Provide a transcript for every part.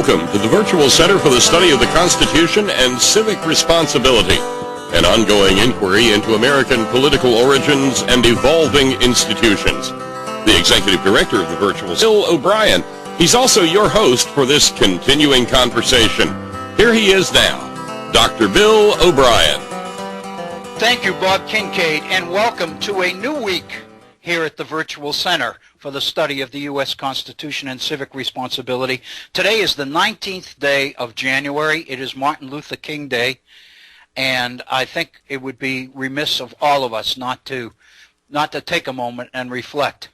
Welcome to the Virtual Center for the Study of the Constitution and Civic Responsibility, an ongoing inquiry into American political origins and evolving institutions. The Executive Director of the Virtual Center, Bill O'Brien. He's also your host for this continuing conversation. Here he is now, Dr. Bill O'Brien. Thank you, Bob Kincaid, and welcome to a new week here at the Virtual Center for the Study of the U.S. Constitution and Civic Responsibility. Today is the 19th day of January. It is Martin Luther King Day, and I think it would be remiss of all of us not to take a moment and reflect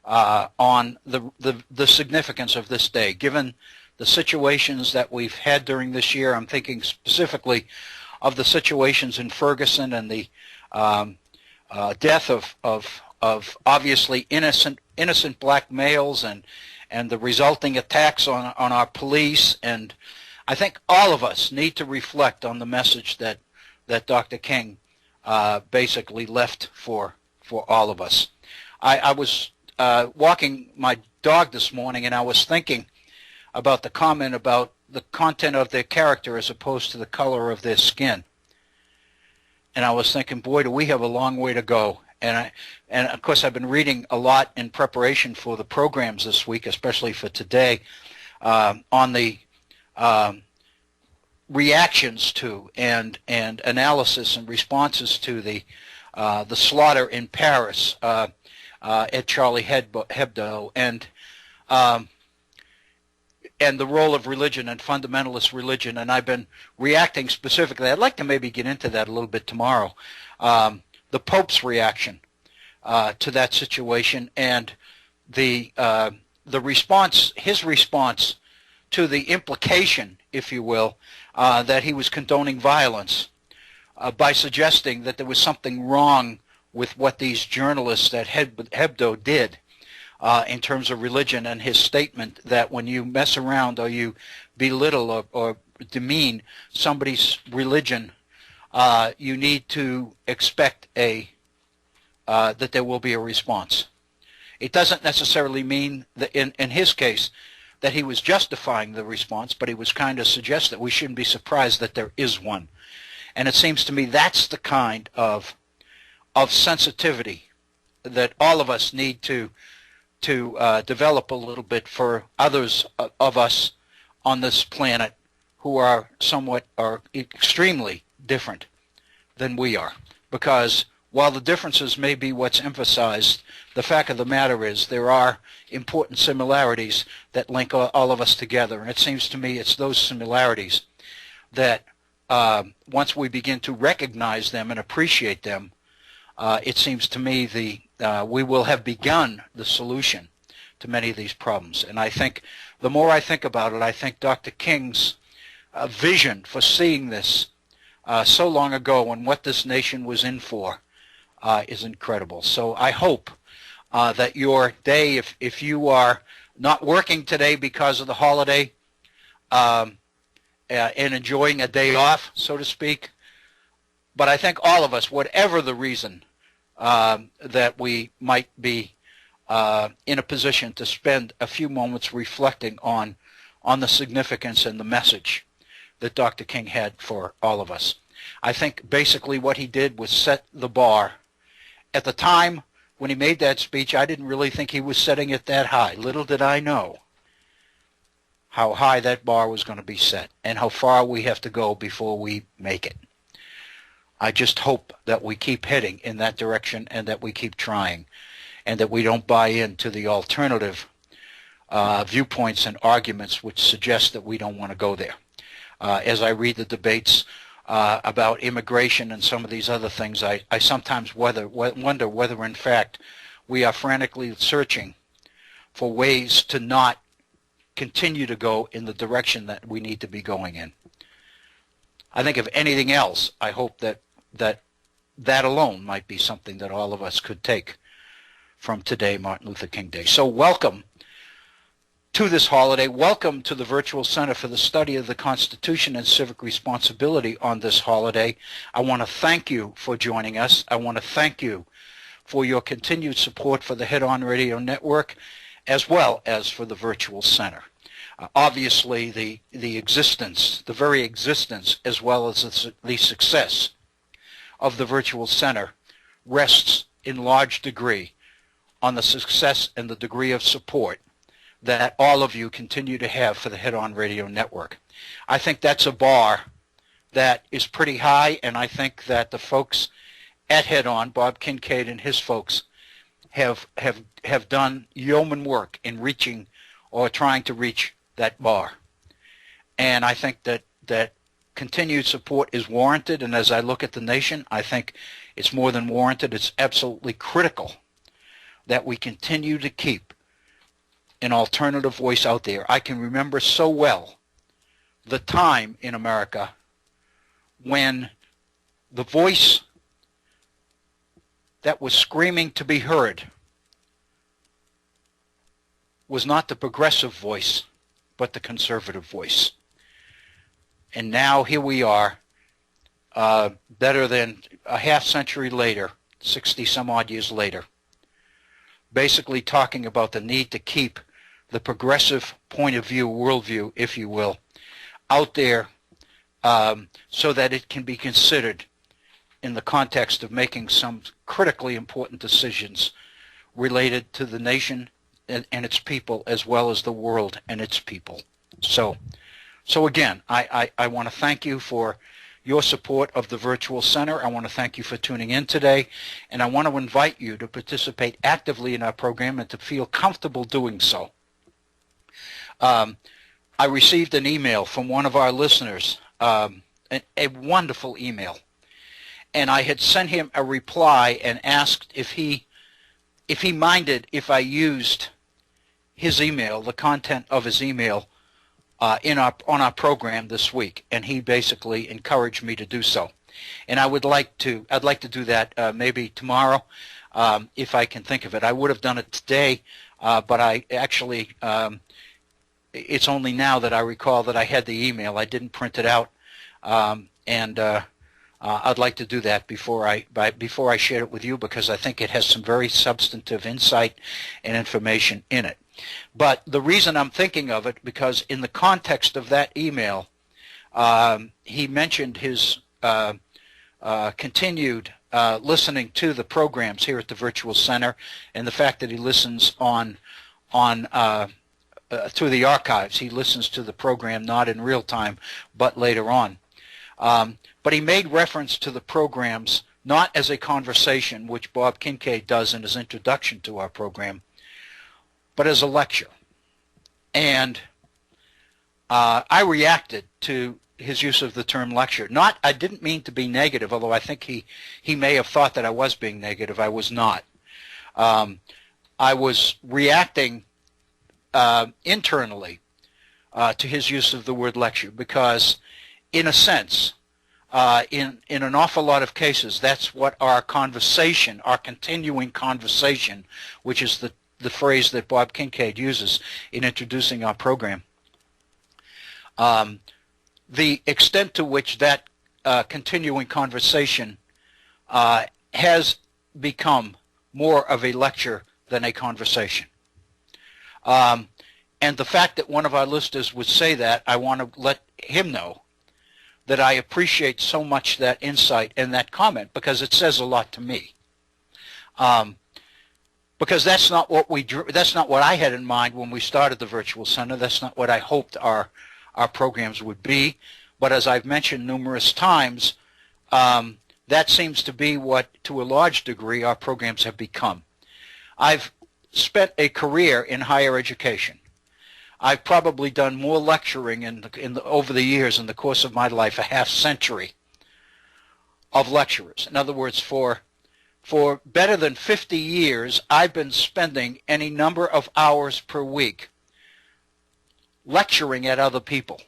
on the significance of this day. Given the situations that we've had during this year, I'm thinking specifically of the situations in Ferguson and the death of obviously innocent black males and the resulting attacks on our police. And I think all of us need to reflect on the message that Dr. King basically left for all of us. I was walking my dog this morning, and I was thinking about the comment about the content of their character as opposed to the color of their skin. And I was thinking, boy, do we have a long way to go. And of course, I've been reading a lot in preparation for the programs this week, especially for today, on the reactions to and analysis and responses to the slaughter in Paris at Charlie Hebdo, and the role of religion and fundamentalist religion. And I've been reacting specifically. I'd like to maybe get into that a little bit tomorrow. The Pope's reaction to that situation, and the response, his response to the implication, if you will, that he was condoning violence by suggesting that there was something wrong with what these journalists at Hebdo did in terms of religion, and his statement that when you mess around or you belittle or demean somebody's religion, you need to expect that there will be a response. It doesn't necessarily mean that in his case that he was justifying the response, but he was kind of suggest that we shouldn't be surprised that there is one. And it seems to me that's the kind of sensitivity that all of us need to develop a little bit for others of us on this planet who are somewhat or extremely different than we are. Because while the differences may be what's emphasized, the fact of the matter is there are important similarities that link all of us together. And it seems to me it's those similarities that once we begin to recognize them and appreciate them, it seems to me we will have begun the solution to many of these problems. And I think the more I think about it, I think Dr. King's vision for seeing this so long ago and what this nation was in for is incredible. So I hope that your day, if you are not working today because of the holiday and enjoying a day off, so to speak, but I think all of us, whatever the reason that we might be in a position to spend a few moments reflecting on the significance and the message that Dr. King had for all of us. I think basically what he did was set the bar. At the time when he made that speech, I didn't really think he was setting it that high. Little did I know how high that bar was going to be set and how far we have to go before we make it. I just hope that we keep heading in that direction and that we keep trying and that we don't buy into the alternative viewpoints and arguments which suggest that we don't want to go there. As I read the debates about immigration and some of these other things, I sometimes wonder whether in fact we are frantically searching for ways to not continue to go in the direction that we need to be going in. I think if anything else, I hope that alone might be something that all of us could take from today, Martin Luther King Day. So welcome to this holiday. Welcome to the Virtual Center for the Study of the Constitution and Civic Responsibility on this holiday. I want to thank you for joining us. I want to thank you for your continued support for the Head On Radio Network as well as for the Virtual Center. Obviously, the existence, the very existence, as well as the success of the Virtual Center rests in large degree on the success and the degree of support that all of you continue to have for the Head On Radio Network. I think that's a bar that is pretty high, and I think that the folks at Head On, Bob Kincaid and his folks, have done yeoman work in reaching or trying to reach that bar. And I think that continued support is warranted, and as I look at the nation, I think it's more than warranted. It's absolutely critical that we continue to keep an alternative voice out there. I can remember so well the time in America when the voice that was screaming to be heard was not the progressive voice, but the conservative voice. And now here we are, better than a half century later, 60 some odd years later, basically talking about the need to keep the progressive point of view, worldview, if you will, out there so that it can be considered in the context of making some critically important decisions related to the nation and its people, as well as the world and its people. So again, I want to thank you for your support of the Virtual Center. I want to thank you for tuning in today, and I want to invite you to participate actively in our program and to feel comfortable doing so. I received an email from one of our listeners, a wonderful email, and I had sent him a reply and asked if he minded if I used his email, the content of his email, on our program this week, and he basically encouraged me to do so. And I'd like to do that maybe tomorrow, if I can think of it. I would have done it today, but I actually it's only now that I recall that I had the email. I didn't print it out, and I'd like to do that before I share it with you, because I think it has some very substantive insight and information in it. But the reason I'm thinking of it, because in the context of that email, he mentioned his continued listening to the programs here at the Virtual Center, and the fact that he listens on through the archives. He listens to the program not in real time, but later on. But he made reference to the programs not as a conversation, which Bob Kincaid does in his introduction to our program, but as a lecture. And I reacted to his use of the term lecture. I didn't mean to be negative, although I think he may have thought that I was being negative. I was not. I was reacting internally to his use of the word lecture, because in a sense, in an awful lot of cases, that's what our conversation, our continuing conversation, which is the phrase that Bob Kincaid uses in introducing our program, the extent to which that continuing conversation has become more of a lecture than a conversation. And the fact that one of our listeners would say that, I want to let him know that I appreciate so much that insight and that comment, because it says a lot to me. Because that's not what I had in mind when we started the Virtual Center. That's not what I hoped our programs would be. But as I've mentioned numerous times, that seems to be what, to a large degree, our programs have become. I've spent a career in higher education. I've probably done more lecturing over the years, in the course of my life, a half century of lecturers. In other words, for better than 50 years, I've been spending any number of hours per week lecturing at other people.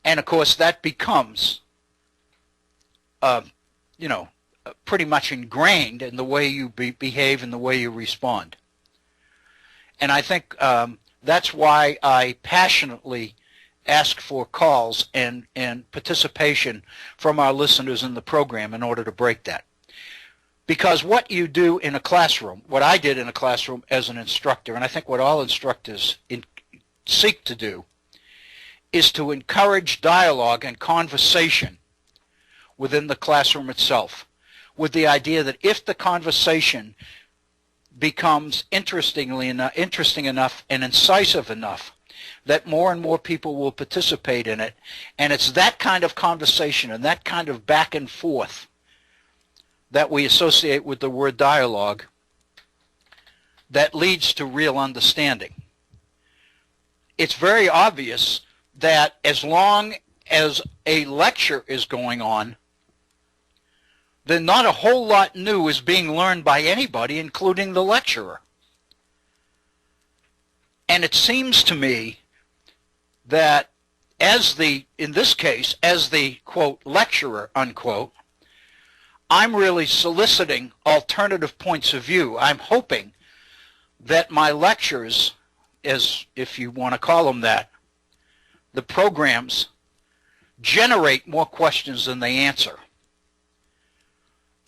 And of course, that becomes, pretty much ingrained in the way you behave and the way you respond. And I think that's why I passionately ask for calls and participation from our listeners in the program in order to break that. Because what you do in a classroom, what I did in a classroom as an instructor, and I think what all instructors seek to do is to encourage dialogue and conversation within the classroom itself, with the idea that if the conversation becomes interesting enough and incisive enough, that more and more people will participate in it. And it's that kind of conversation and that kind of back and forth that we associate with the word dialogue that leads to real understanding. It's very obvious that as long as a lecture is going on, then not a whole lot new is being learned by anybody, including the lecturer. And it seems to me that in this case, as the, quote, lecturer, unquote, I'm really soliciting alternative points of view. I'm hoping that my lectures, as if you want to call them that, the programs, generate more questions than they answer.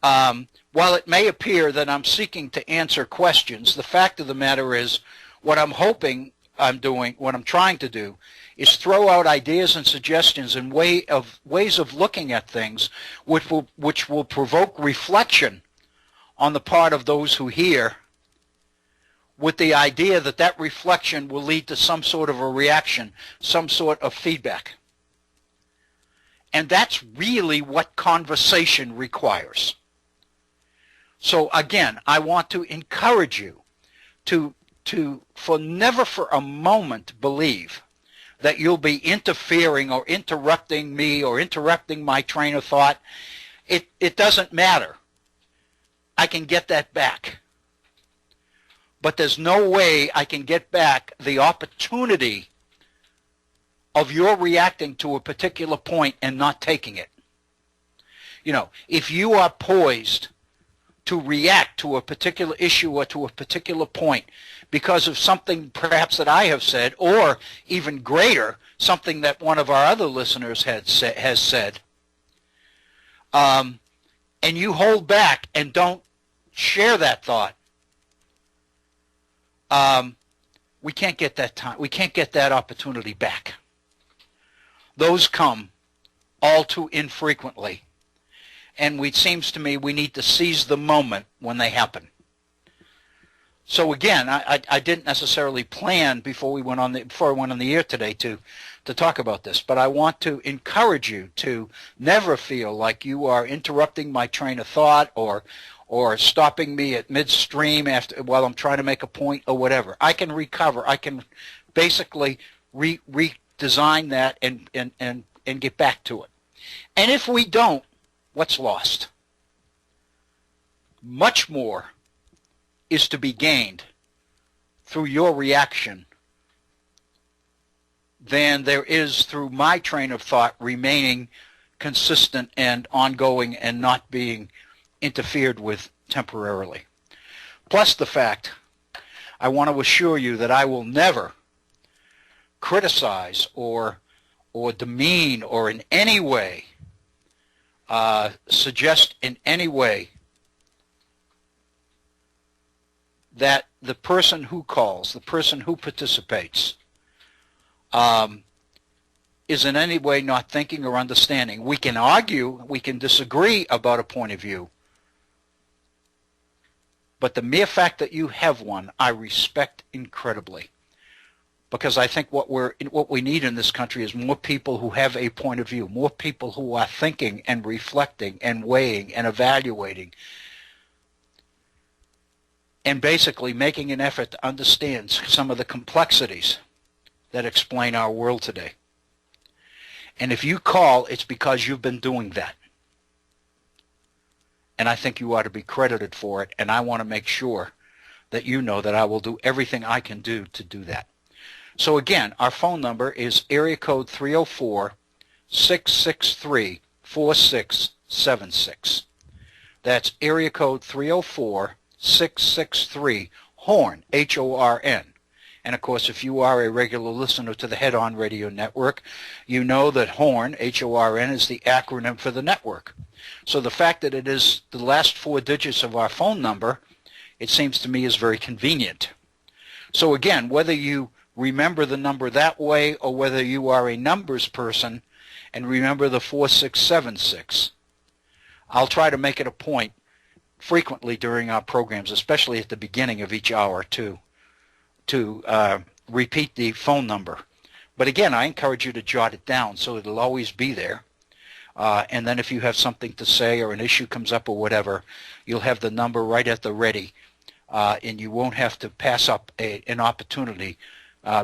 While it may appear that I'm seeking to answer questions, the fact of the matter is what I'm hoping I'm doing, what I'm trying to do, is throw out ideas and suggestions and ways of looking at things which will provoke reflection on the part of those who hear, with the idea that that reflection will lead to some sort of a reaction, some sort of feedback. And that's really what conversation requires. So again, I want to encourage you to never for a moment believe that you'll be interfering or interrupting me or interrupting my train of thought. It doesn't matter. I can get that back. But there's no way I can get back the opportunity of your reacting to a particular point and not taking it. You know, if you are poised to react to a particular issue or to a particular point because of something perhaps that I have said, or even greater, something that one of our other listeners has said, and you hold back and don't share that thought, we can't get that time. We can't get that opportunity back. Those come all too infrequently. And it seems to me we need to seize the moment when they happen. So again, I didn't necessarily plan before I went on the air today to talk about this, but I want to encourage you to never feel like you are interrupting my train of thought or stopping me at midstream while I'm trying to make a point or whatever. I can recover. I can basically redesign that and get back to it. And if we don't, what's lost? Much more is to be gained through your reaction than there is through my train of thought remaining consistent and ongoing and not being interfered with temporarily. Plus the fact, I want to assure you that I will never criticize or demean or in any way suggest in any way that the person who calls, the person who participates, is in any way not thinking or understanding. We can argue, we can disagree about a point of view, but the mere fact that you have one, I respect incredibly. Because I think what we need in this country is more people who have a point of view, more people who are thinking and reflecting and weighing and evaluating, and basically making an effort to understand some of the complexities that explain our world today. And if you call, it's because you've been doing that. And I think you ought to be credited for it, and I want to make sure that you know that I will do everything I can do to do that. So again, our phone number is area code 304-663-4676. That's area code 304-663-HORN, H-O-R-N. And of course, if you are a regular listener to the Head On Radio Network, you know that HORN, H-O-R-N, is the acronym for the network. So the fact that it is the last four digits of our phone number, it seems to me is very convenient. So again, whether you remember the number that way, or whether you are a numbers person and remember the 4676. I'll try to make it a point frequently during our programs, especially at the beginning of each hour, to repeat the phone number. But again, I encourage you to jot it down so it'll always be there. And then if you have something to say or an issue comes up or whatever, you'll have the number right at the ready, and you won't have to pass up an opportunity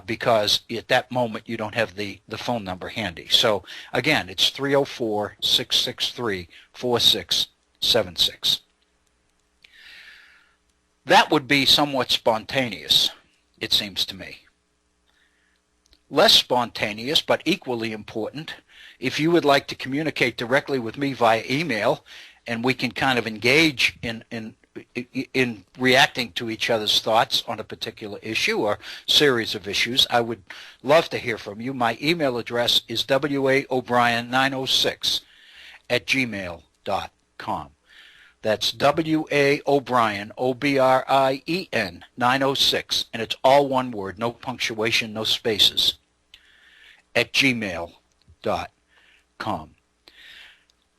because at that moment you don't have the phone number handy. So again, it's 304-663-4676. That would be somewhat spontaneous, it seems to me. Less spontaneous, but equally important, if you would like to communicate directly with me via email, and we can kind of engage in reacting to each other's thoughts on a particular issue or series of issues, I would love to hear from you. My email address is waobrien906@gmail.com. That's waobrien, O-B-R-I-E-N, 906, and it's all one word, no punctuation, no spaces, at gmail.com.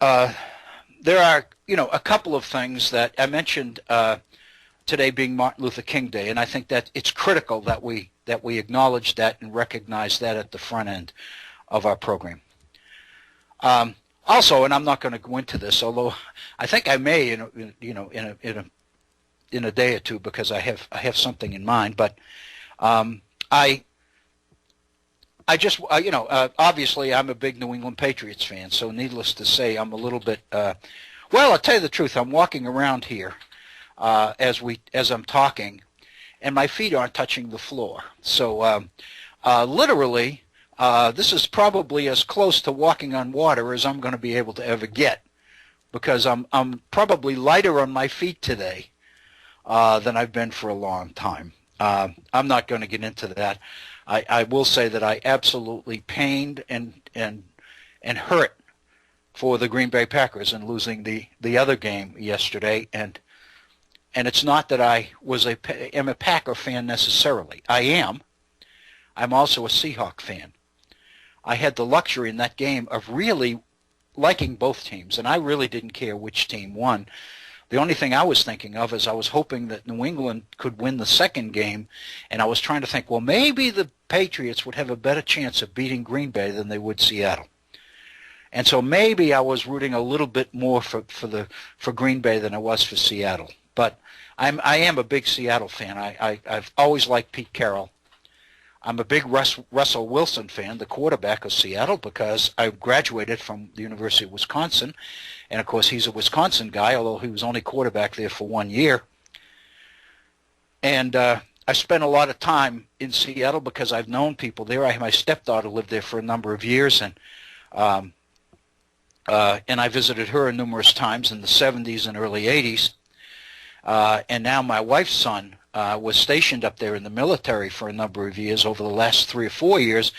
There are, a couple of things that I mentioned today being Martin Luther King Day, and I think that it's critical that we acknowledge that and recognize that at the front end of our program. Also, and I'm not going to go into this, although I think I may, in a day or two, because I have something in mind. But I just, obviously I'm a big New England Patriots fan, so needless to say, I'm a little bit. Well, I'll tell you the truth. I'm walking around here as I'm talking, and my feet aren't touching the floor. So literally. This is probably as close to walking on water as I'm going to be able to ever get, because I'm probably lighter on my feet today than I've been for a long time. I'm not going to get into that. I will say that I absolutely pained and hurt for the Green Bay Packers in losing the other game yesterday, and it's not that I am a Packer fan necessarily. I am. I'm also a Seahawk fan. I had the luxury in that game of really liking both teams, and I really didn't care which team won. The only thing I was thinking of is I was hoping that New England could win the second game, and I was trying to think, well, maybe the Patriots would have a better chance of beating Green Bay than they would Seattle. And so maybe I was rooting a little bit more for Green Bay than I was for Seattle. But I am a big Seattle fan. I've always liked Pete Carroll. I'm a big Russell Wilson fan, the quarterback of Seattle, because I graduated from the University of Wisconsin, and of course he's a Wisconsin guy, although he was only quarterback there for 1 year. And I spent a lot of time in Seattle because I've known people there. My stepdaughter lived there for a number of years, and I visited her numerous times in the 70s and early 80s. And now my wife's son was stationed up there in the military for a number of years over the last 3 or 4 years,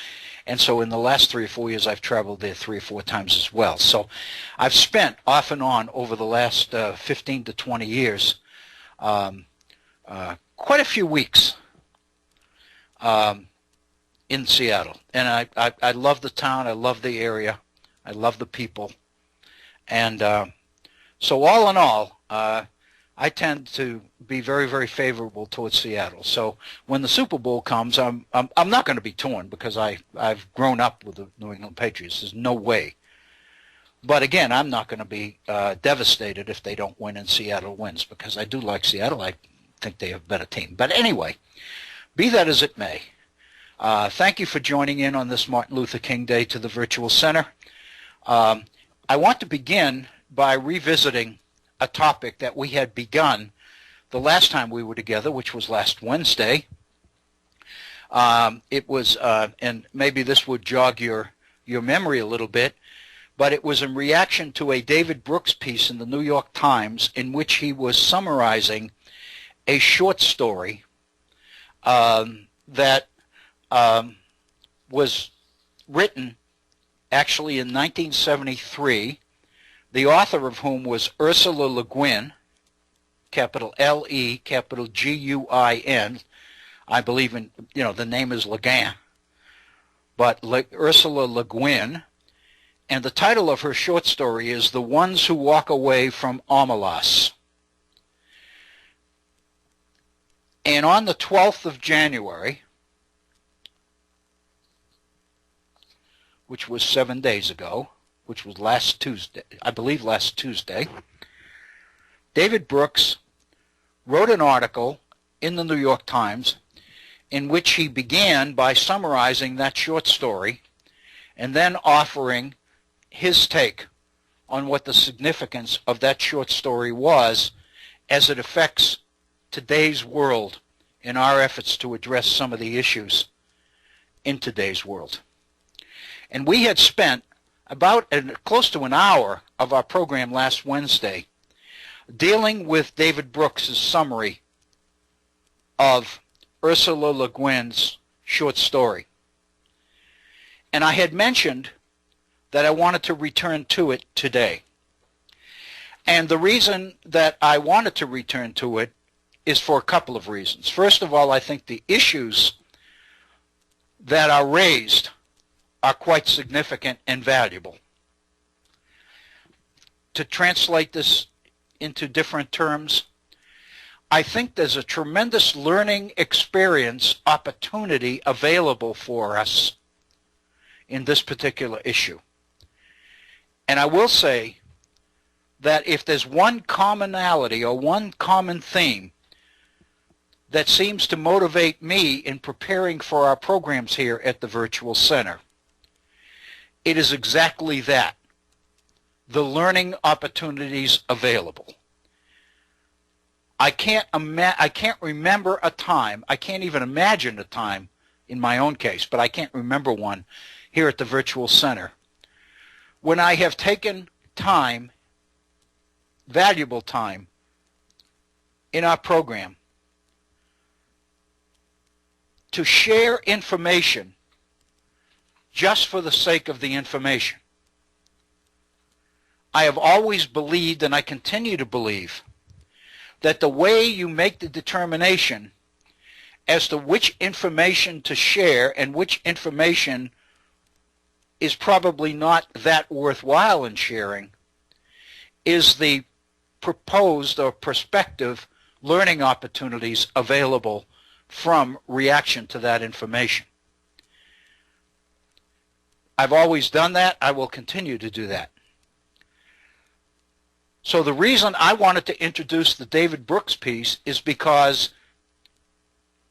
and so in the last 3 or 4 years I've traveled there 3 or 4 times as well. So I've spent off and on over the last 15 to 20 years quite a few weeks in Seattle, and I love the town, I love the area, I love the people, and so all in all, I tend to be very, very favorable towards Seattle. So when the Super Bowl comes, I'm not going to be torn because I've grown up with the New England Patriots. There's no way. But again, I'm not going to be devastated if they don't win and Seattle wins, because I do like Seattle. I think they have a better team. But anyway, be that as it may, thank you for joining in on this Martin Luther King Day to the Virtual Center. I want to begin by revisiting a topic that we had begun the last time we were together, which was last Wednesday. It was, and maybe this would jog your memory a little bit, but it was in reaction to a David Brooks piece in the New York Times in which he was summarizing a short story that was written actually in 1973, the author of whom was Ursula Le Guin, capital L-E, capital G-U-I-N. I believe in, the name is Le Guin, but Ursula Le Guin, and the title of her short story is The Ones Who Walk Away from Omelas. And on the 12th of January, which was 7 days ago, which was last Tuesday, I believe last Tuesday, David Brooks wrote an article in the New York Times in which he began by summarizing that short story and then offering his take on what the significance of that short story was as it affects today's world in our efforts to address some of the issues in today's world. And we had spent about close to an hour of our program last Wednesday dealing with David Brooks' summary of Ursula Le Guin's short story. And I had mentioned that I wanted to return to it today. And the reason that I wanted to return to it is for a couple of reasons. First of all, I think the issues that are raised are quite significant and valuable. To translate this into different terms, I think there's a tremendous learning experience opportunity available for us in this particular issue. And I will say that if there's one commonality or one common theme that seems to motivate me in preparing for our programs here at the Virtual Center, it is exactly that, the learning opportunities available. I can't remember a time, I can't even imagine a time in my own case, but I can't remember one here at the Virtual Center when I have taken time, valuable time, in our program to share information just for the sake of the information. I have always believed, and I continue to believe, that the way you make the determination as to which information to share and which information is probably not that worthwhile in sharing is the proposed or prospective learning opportunities available from reaction to that information. I've always done that. I will continue to do that. So the reason I wanted to introduce the David Brooks piece is because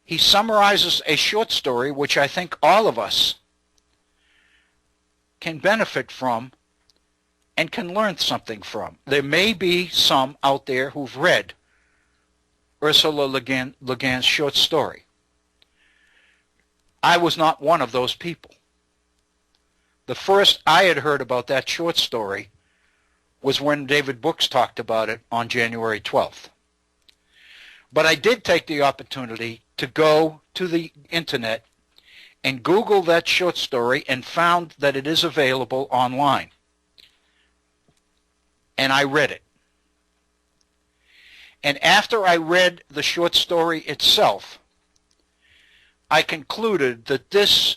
he summarizes a short story which I think all of us can benefit from and can learn something from. There may be some out there who've read Ursula Le Guin's short story. I was not one of those people. The first I had heard about that short story was when David Brooks talked about it on January 12th. But I did take the opportunity to go to the internet and Google that short story and found that it is available online. And I read it. And after I read the short story itself, I concluded that this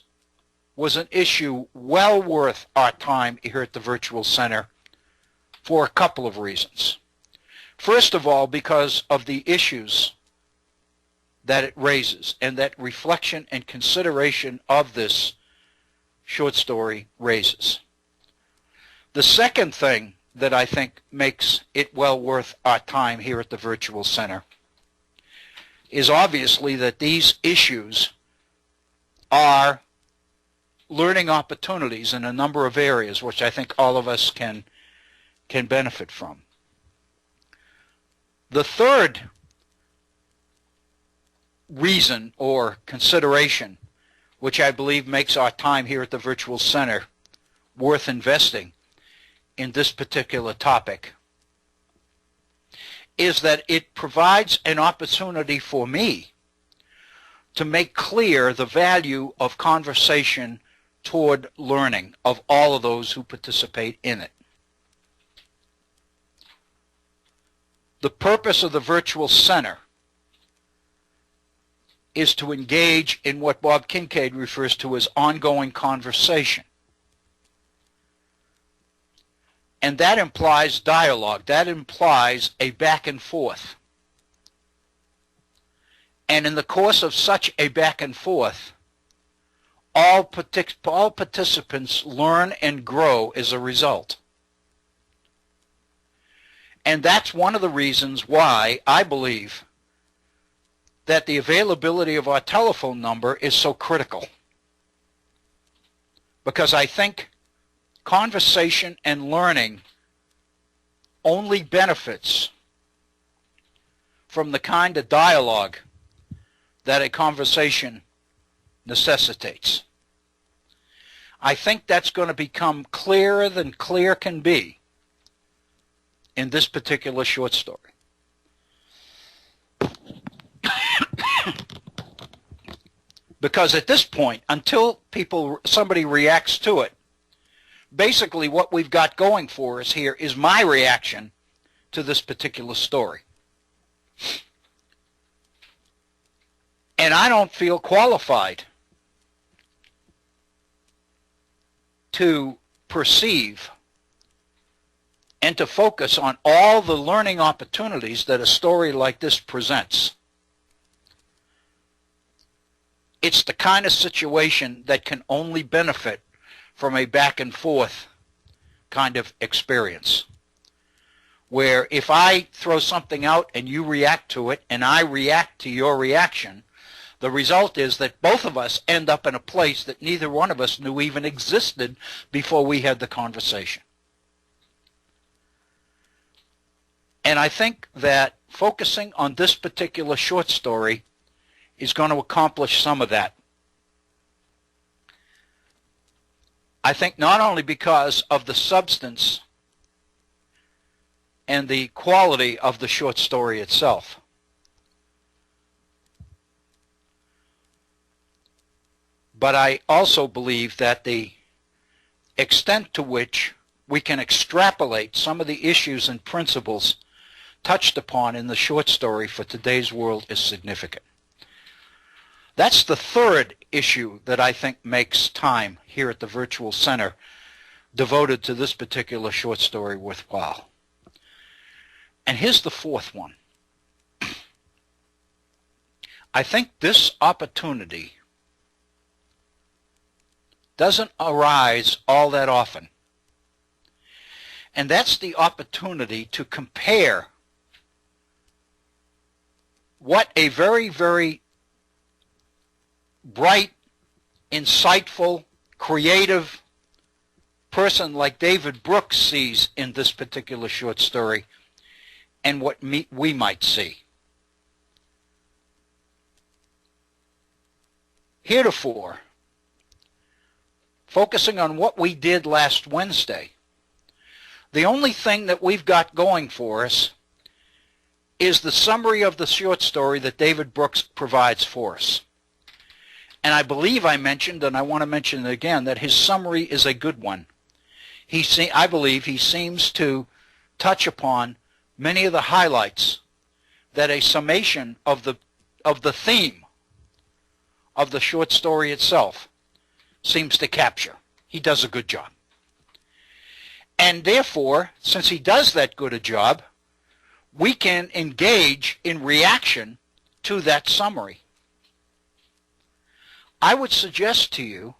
was an issue well worth our time here at the Virtual Center for a couple of reasons. First of all, because of the issues that it raises and that reflection and consideration of this short story raises. The second thing that I think makes it well worth our time here at the Virtual Center is obviously that these issues are learning opportunities in a number of areas which I think all of us can benefit from. The third reason or consideration which I believe makes our time here at the Virtual Center worth investing in this particular topic is that it provides an opportunity for me to make clear the value of conversation toward learning of all of those who participate in it. The purpose of the Virtual Center is to engage in what Bob Kincaid refers to as ongoing conversation. And that implies dialogue. That implies a back and forth. And in the course of such a back and forth, all participants learn and grow as a result. And that's one of the reasons why I believe that the availability of our telephone number is so critical. Because I think conversation and learning only benefits from the kind of dialogue that a conversation necessitates. I think that's going to become clearer than clear can be in this particular short story. Because at this point, until somebody reacts to it, basically what we've got going for us here is my reaction to this particular story. And I don't feel qualified to perceive and to focus on all the learning opportunities that a story like this presents. It's the kind of situation that can only benefit from a back and forth kind of experience, where if I throw something out and you react to it and I react to your reaction, the result is that both of us end up in a place that neither one of us knew even existed before we had the conversation. And I think that focusing on this particular short story is going to accomplish some of that. I think not only because of the substance and the quality of the short story itself, but I also believe that the extent to which we can extrapolate some of the issues and principles touched upon in the short story for today's world is significant. That's the third issue that I think makes time here at the Virtual Center devoted to this particular short story worthwhile. And here's the fourth one. I think this opportunity doesn't arise all that often. And that's the opportunity to compare what a very, very bright, insightful, creative person like David Brooks sees in this particular short story and what we might see. Heretofore, focusing on what we did last Wednesday, the only thing that we've got going for us is the summary of the short story that David Brooks provides for us. And I believe I mentioned, and I want to mention it again, that his summary is a good one. I believe he seems to touch upon many of the highlights that a summation of the theme of the short story itself seems to capture. He does a good job. And therefore, since he does that good a job, we can engage in reaction to that summary. I would suggest to you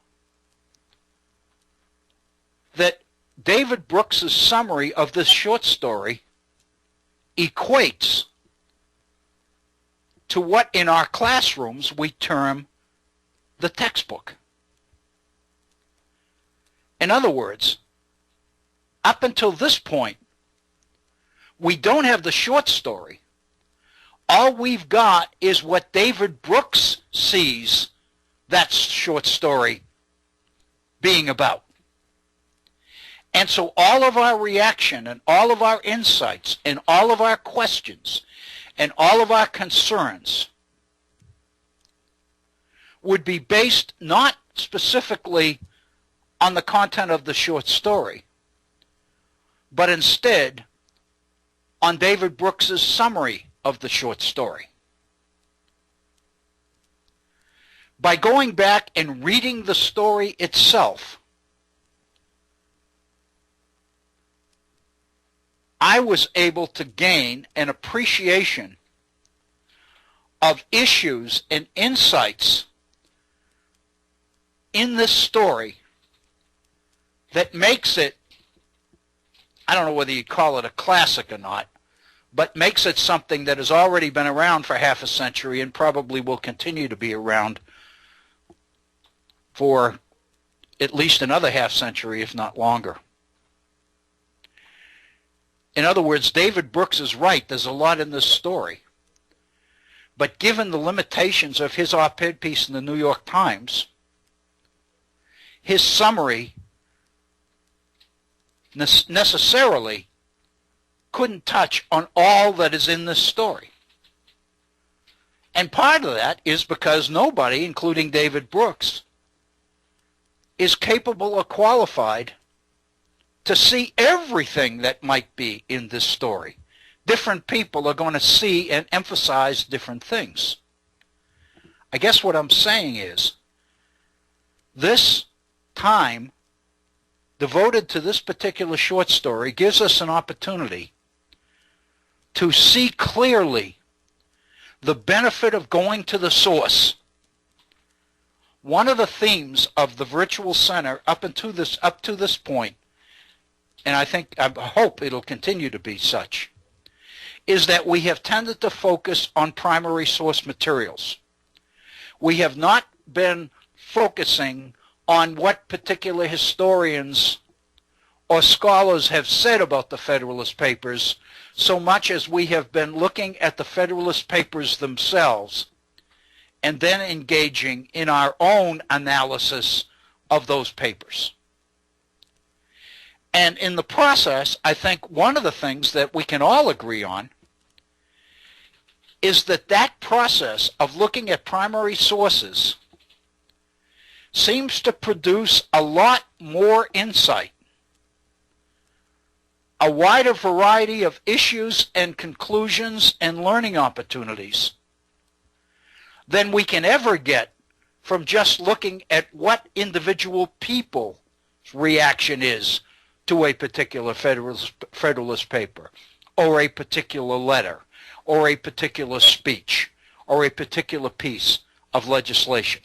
that David Brooks's summary of this short story equates to what in our classrooms we term the textbook. In other words, up until this point, we don't have the short story. All we've got is what David Brooks sees that short story being about. And so all of our reaction and all of our insights and all of our questions and all of our concerns would be based not specifically on the content of the short story, but instead on David Brooks's summary of the short story. By going back and reading the story itself, I was able to gain an appreciation of issues and insights in this story that makes it, I don't know whether you'd call it a classic or not, but makes it something that has already been around for half a century and probably will continue to be around for at least another half century, if not longer. In other words, David Brooks is right. There's a lot in this story. But given the limitations of his op-ed piece in the New York Times, his summary necessarily couldn't touch on all that is in this story. And part of that is because nobody, including David Brooks, is capable or qualified to see everything that might be in this story. Different people are going to see and emphasize different things. I guess what I'm saying is, this time devoted to this particular short story gives us an opportunity to see clearly the benefit of going to the source. One of the themes of the Virtual Center up to this point, and I hope it'll continue to be such, is that we have tended to focus on primary source materials. We have not been focusing on what particular historians or scholars have said about the Federalist Papers so much as we have been looking at the Federalist Papers themselves and then engaging in our own analysis of those papers. And in the process, I think one of the things that we can all agree on is that that process of looking at primary sources seems to produce a lot more insight, a wider variety of issues and conclusions and learning opportunities than we can ever get from just looking at what individual people's reaction is to a particular Federalist paper, or a particular letter, or a particular speech, or a particular piece of legislation.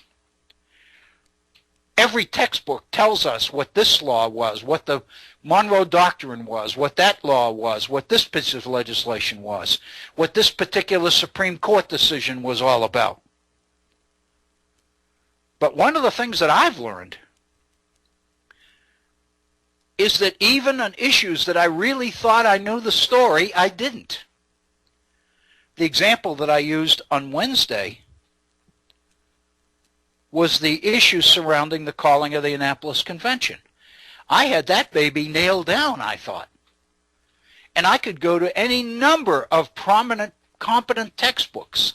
Every textbook tells us what this law was, what the Monroe Doctrine was, what that law was, what this piece of legislation was, what this particular Supreme Court decision was all about. But one of the things that I've learned is that even on issues that I really thought I knew the story, I didn't. The example that I used on Wednesday was the issue surrounding the calling of the Annapolis Convention. I had that baby nailed down, I thought. And I could go to any number of prominent, competent textbooks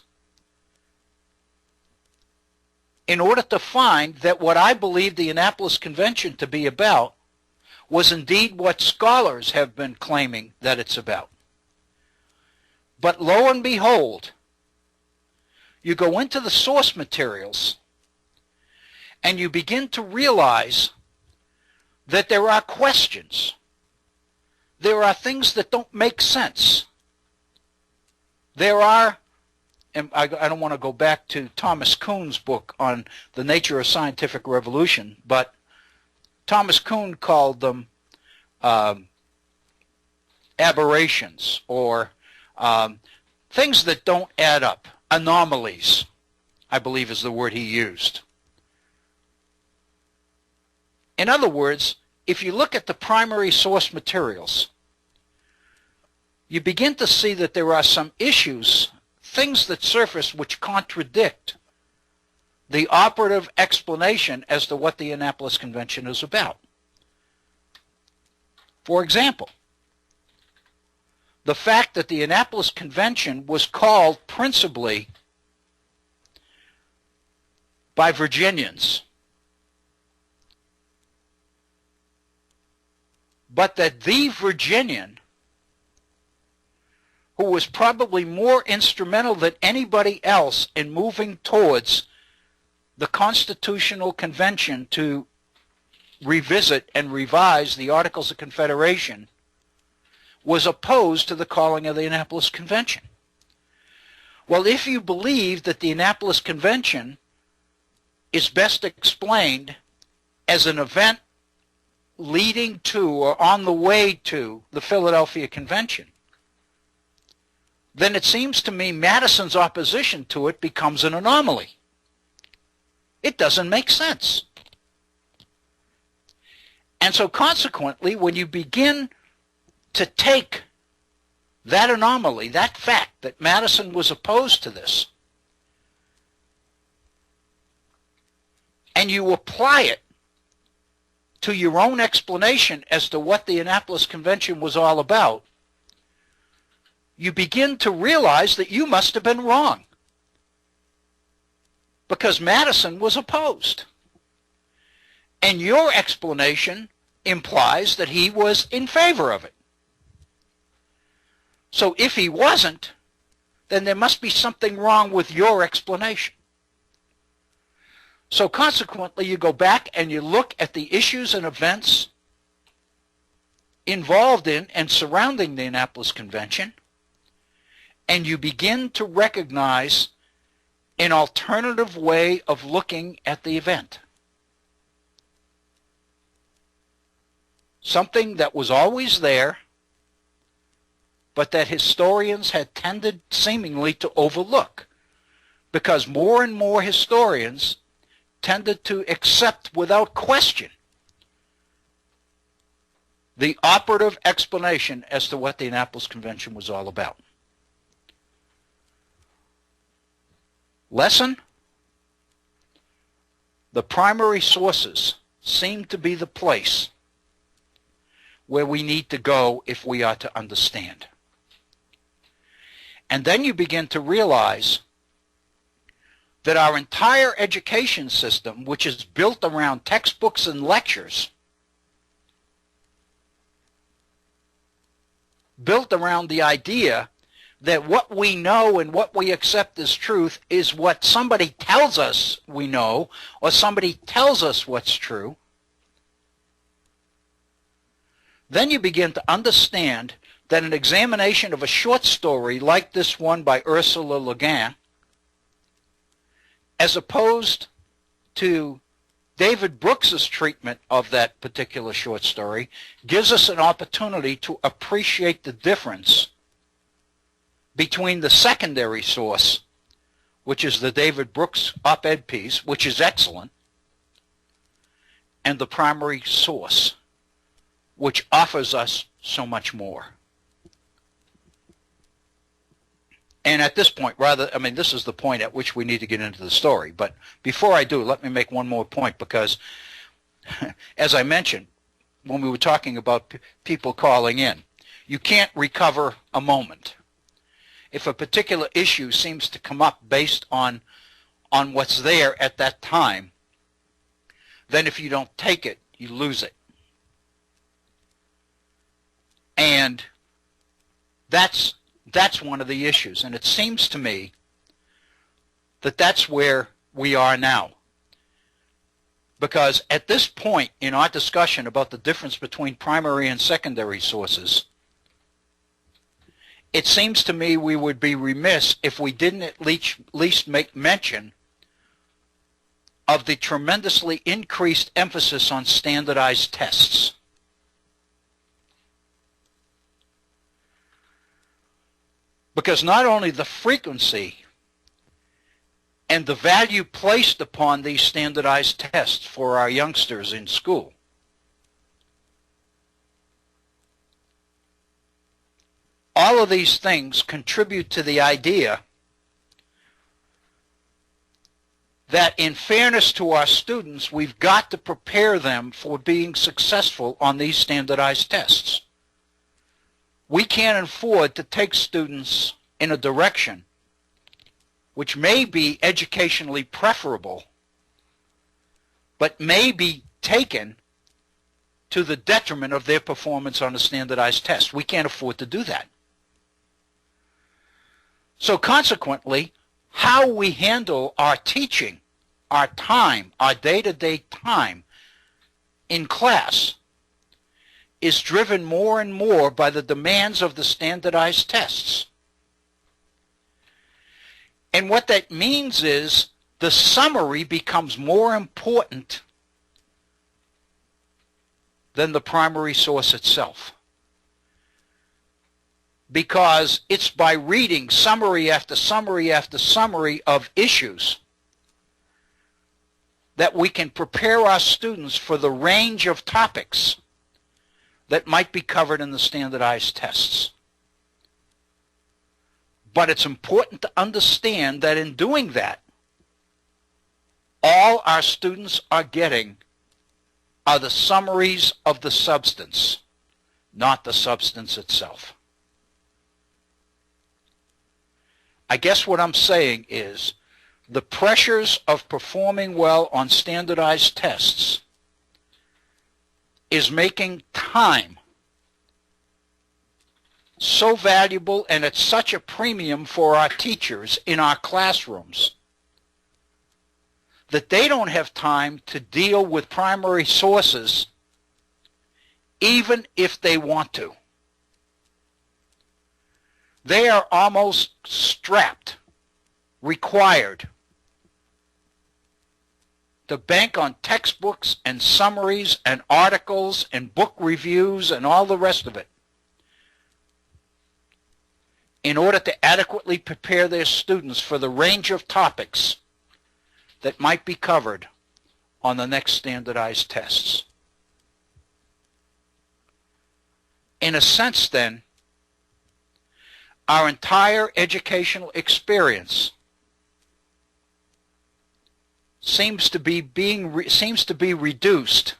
in order to find that what I believed the Annapolis Convention to be about was indeed what scholars have been claiming that it's about. But lo and behold, you go into the source materials and you begin to realize that there are questions. There are things that don't make sense. There are, and I don't want to go back to Thomas Kuhn's book on the nature of scientific revolution, but Thomas Kuhn called them aberrations, or things that don't add up, anomalies, I believe is the word he used. In other words, if you look at the primary source materials, you begin to see that there are some issues, things that surface which contradict the operative explanation as to what the Annapolis Convention is about. For example, the fact that the Annapolis Convention was called principally by Virginians, but that the Virginian who was probably more instrumental than anybody else in moving towards the Constitutional Convention to revisit and revise the Articles of Confederation was opposed to the calling of the Annapolis Convention. Well, if you believe that the Annapolis Convention is best explained as an event leading to or on the way to the Philadelphia Convention, then it seems to me Madison's opposition to it becomes an anomaly. It doesn't make sense. And so consequently, when you begin to take that anomaly, that fact that Madison was opposed to this, and you apply it to your own explanation as to what the Annapolis Convention was all about, you begin to realize that you must have been wrong, because Madison was opposed. And your explanation implies that he was in favor of it. So if he wasn't, then there must be something wrong with your explanation. So consequently, you go back and you look at the issues and events involved in and surrounding the Annapolis Convention, and you begin to recognize an alternative way of looking at the event. Something that was always there, but that historians had tended seemingly to overlook, because more and more historians tended to accept without question the operative explanation as to what the Annapolis Convention was all about. Lesson: the primary sources seem to be the place where we need to go if we are to understand. And then you begin to realize that our entire education system, which is built around textbooks and lectures, built around the idea that what we know and what we accept as truth is what somebody tells us we know, or somebody tells us what's true, then you begin to understand that an examination of a short story like this one by Ursula Le Guin, as opposed to David Brooks's treatment of that particular short story, gives us an opportunity to appreciate the difference between the secondary source, which is the David Brooks op-ed piece, which is excellent, and the primary source, which offers us so much more. And at this point, this is the point at which we need to get into the story. But before I do, let me make one more point, because as I mentioned, when we were talking about people calling in, you can't recover a moment. If a particular issue seems to come up based on what's there at that time, then if you don't take it, you lose it. And that's one of the issues. And it seems to me that that's where we are now. Because at this point in our discussion about the difference between primary and secondary sources, it seems to me we would be remiss if we didn't at least make mention of the tremendously increased emphasis on standardized tests. Because not only the frequency and the value placed upon these standardized tests for our youngsters in school, all of these things contribute to the idea that in fairness to our students, we've got to prepare them for being successful on these standardized tests. We can't afford to take students in a direction which may be educationally preferable, but may be taken to the detriment of their performance on a standardized test. We can't afford to do that. So consequently, how we handle our teaching our time, our day-to-day time in class is driven more and more by the demands of the standardized tests. And what that means is the summary becomes more important than the primary source itself. Because it's by reading summary after summary after summary of issues that we can prepare our students for the range of topics that might be covered in the standardized tests. But it's important to understand that in doing that, all our students are getting are the summaries of the substance, not the substance itself. I guess what I'm saying is the pressures of performing well on standardized tests is making time so valuable and at such a premium for our teachers in our classrooms that they don't have time to deal with primary sources even if they want to. They are almost strapped, required to bank on textbooks and summaries and articles and book reviews and all the rest of it in order to adequately prepare their students for the range of topics that might be covered on the next standardized tests. In a sense, then, our entire educational experience seems to be reduced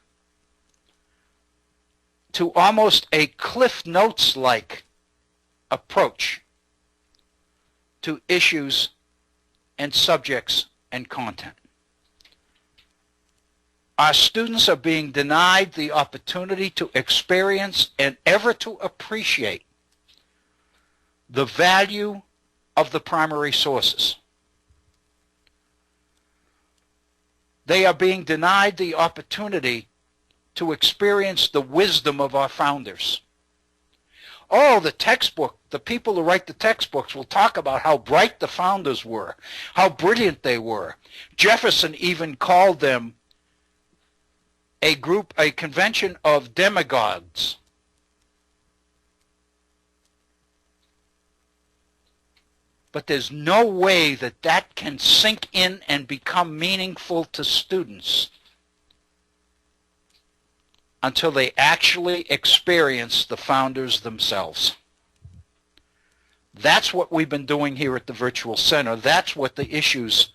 to almost a Cliff Notes-like approach to issues and subjects and content. Our students are being denied the opportunity to experience and ever to appreciate the value of the primary sources. They are being denied the opportunity to experience the wisdom of our founders. Oh, the textbook, the people who write the textbooks will talk about how bright the founders were, how brilliant they were. Jefferson even called them a convention of demagogues. But there's no way that that can sink in and become meaningful to students until they actually experience the founders themselves. That's what we've been doing here at the Virtual Center. That's what the issues,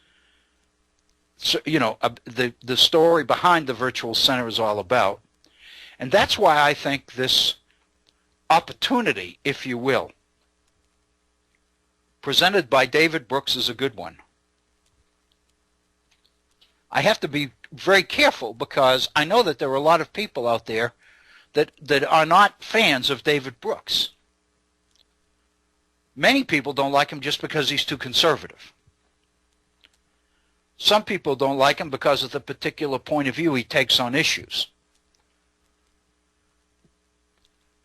the story behind the Virtual Center is all about. And that's why I think this opportunity, if you will, presented by David Brooks is a good one. I have to be very careful because I know that there are a lot of people out there that are not fans of David Brooks. Many people don't like him just because he's too conservative. Some people don't like him because of the particular point of view he takes on issues.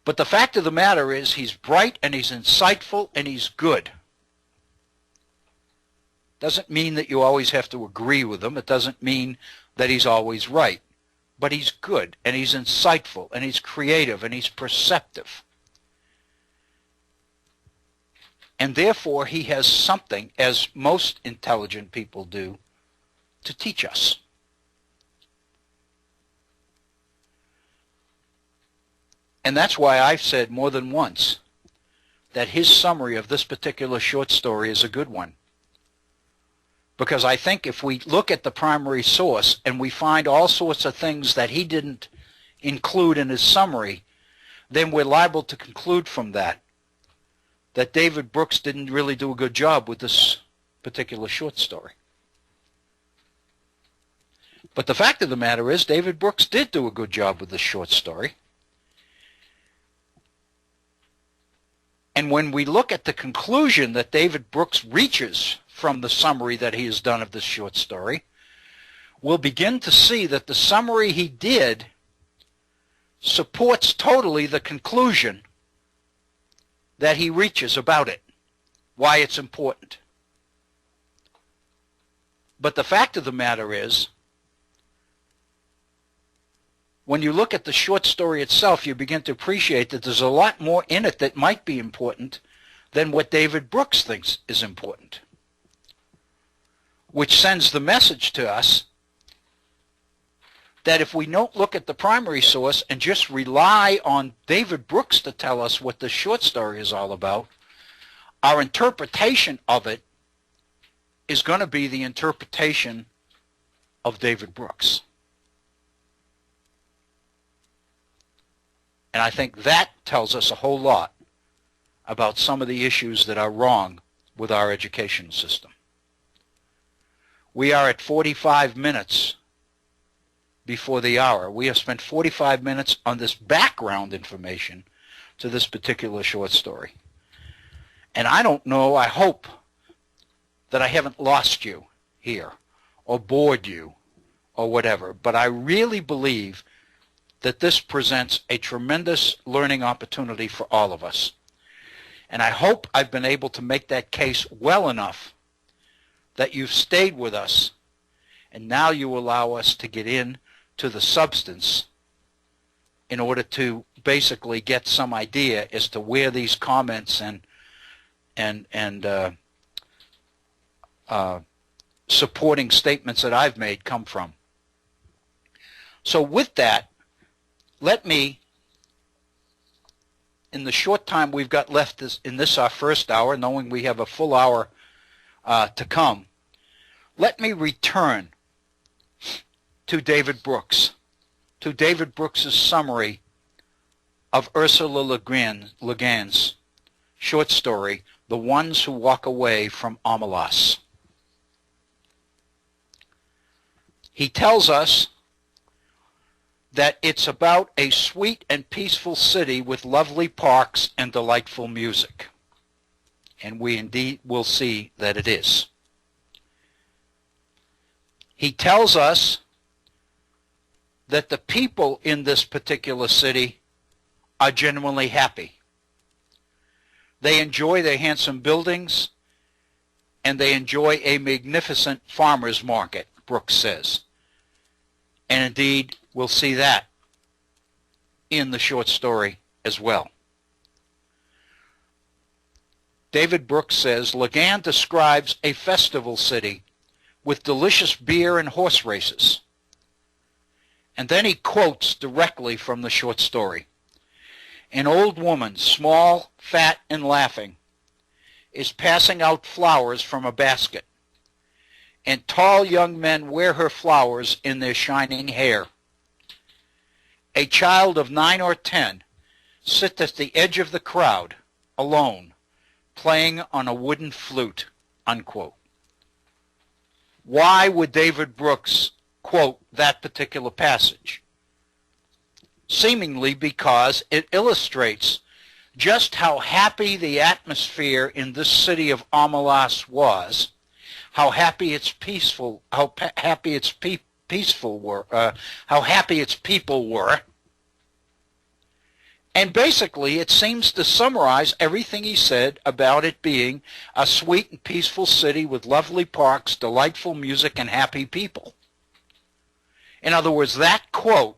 But the fact of the matter is he's bright and he's insightful and he's good. Doesn't mean that you always have to agree with him. It doesn't mean that he's always right. But he's good, and he's insightful, and he's creative, and he's perceptive. And therefore, he has something, as most intelligent people do, to teach us. And that's why I've said more than once that his summary of this particular short story is a good one. Because I think if we look at the primary source and we find all sorts of things that he didn't include in his summary, then we're liable to conclude from that David Brooks didn't really do a good job with this particular short story. But the fact of the matter is David Brooks did do a good job with this short story. And when we look at the conclusion that David Brooks reaches from the summary that he has done of this short story, we'll begin to see that the summary he did supports totally the conclusion that he reaches about it, why it's important. But the fact of the matter is, when you look at the short story itself, you begin to appreciate that there's a lot more in it that might be important than what David Brooks thinks is important, which sends the message to us that if we don't look at the primary source and just rely on David Brooks to tell us what the short story is all about, our interpretation of it is going to be the interpretation of David Brooks. And I think that tells us a whole lot about some of the issues that are wrong with our education system. We are at 45 minutes before the hour. We have spent 45 minutes on this background information to this particular short story. And I don't know, I hope that I haven't lost you here or bored you or whatever, but I really believe that this presents a tremendous learning opportunity for all of us. And I hope I've been able to make that case well enough that you've stayed with us, and now you allow us to get in to the substance in order to basically get some idea as to where these comments and supporting statements that I've made come from. So with that, let me, in the short time we've got left in this our first hour, knowing we have a full hour to come, let me return to David Brooks, to David Brooks's summary of Ursula Le Guin's short story, The Ones Who Walk Away from Omelas. He tells us that it's about a sweet and peaceful city with lovely parks and delightful music. And we indeed will see that it is. He tells us that the people in this particular city are genuinely happy. They enjoy their handsome buildings, and they enjoy a magnificent farmer's market, Brooks says. And indeed, we'll see that in the short story as well. David Brooks says, Le Guin describes a festival city with delicious beer and horse races. And then he quotes directly from the short story. An old woman, small, fat, and laughing, is passing out flowers from a basket, and tall young men wear her flowers in their shining hair. A child of 9 or 10 sits at the edge of the crowd, alone, playing on a wooden flute, unquote. Why would David Brooks quote that particular passage? Seemingly because it illustrates just how happy the atmosphere in this city of Omelas was, how happy its peaceful, how happy its people were, and basically it seems to summarize everything he said about it being a sweet and peaceful city with lovely parks, delightful music, and happy people. In other words, that quote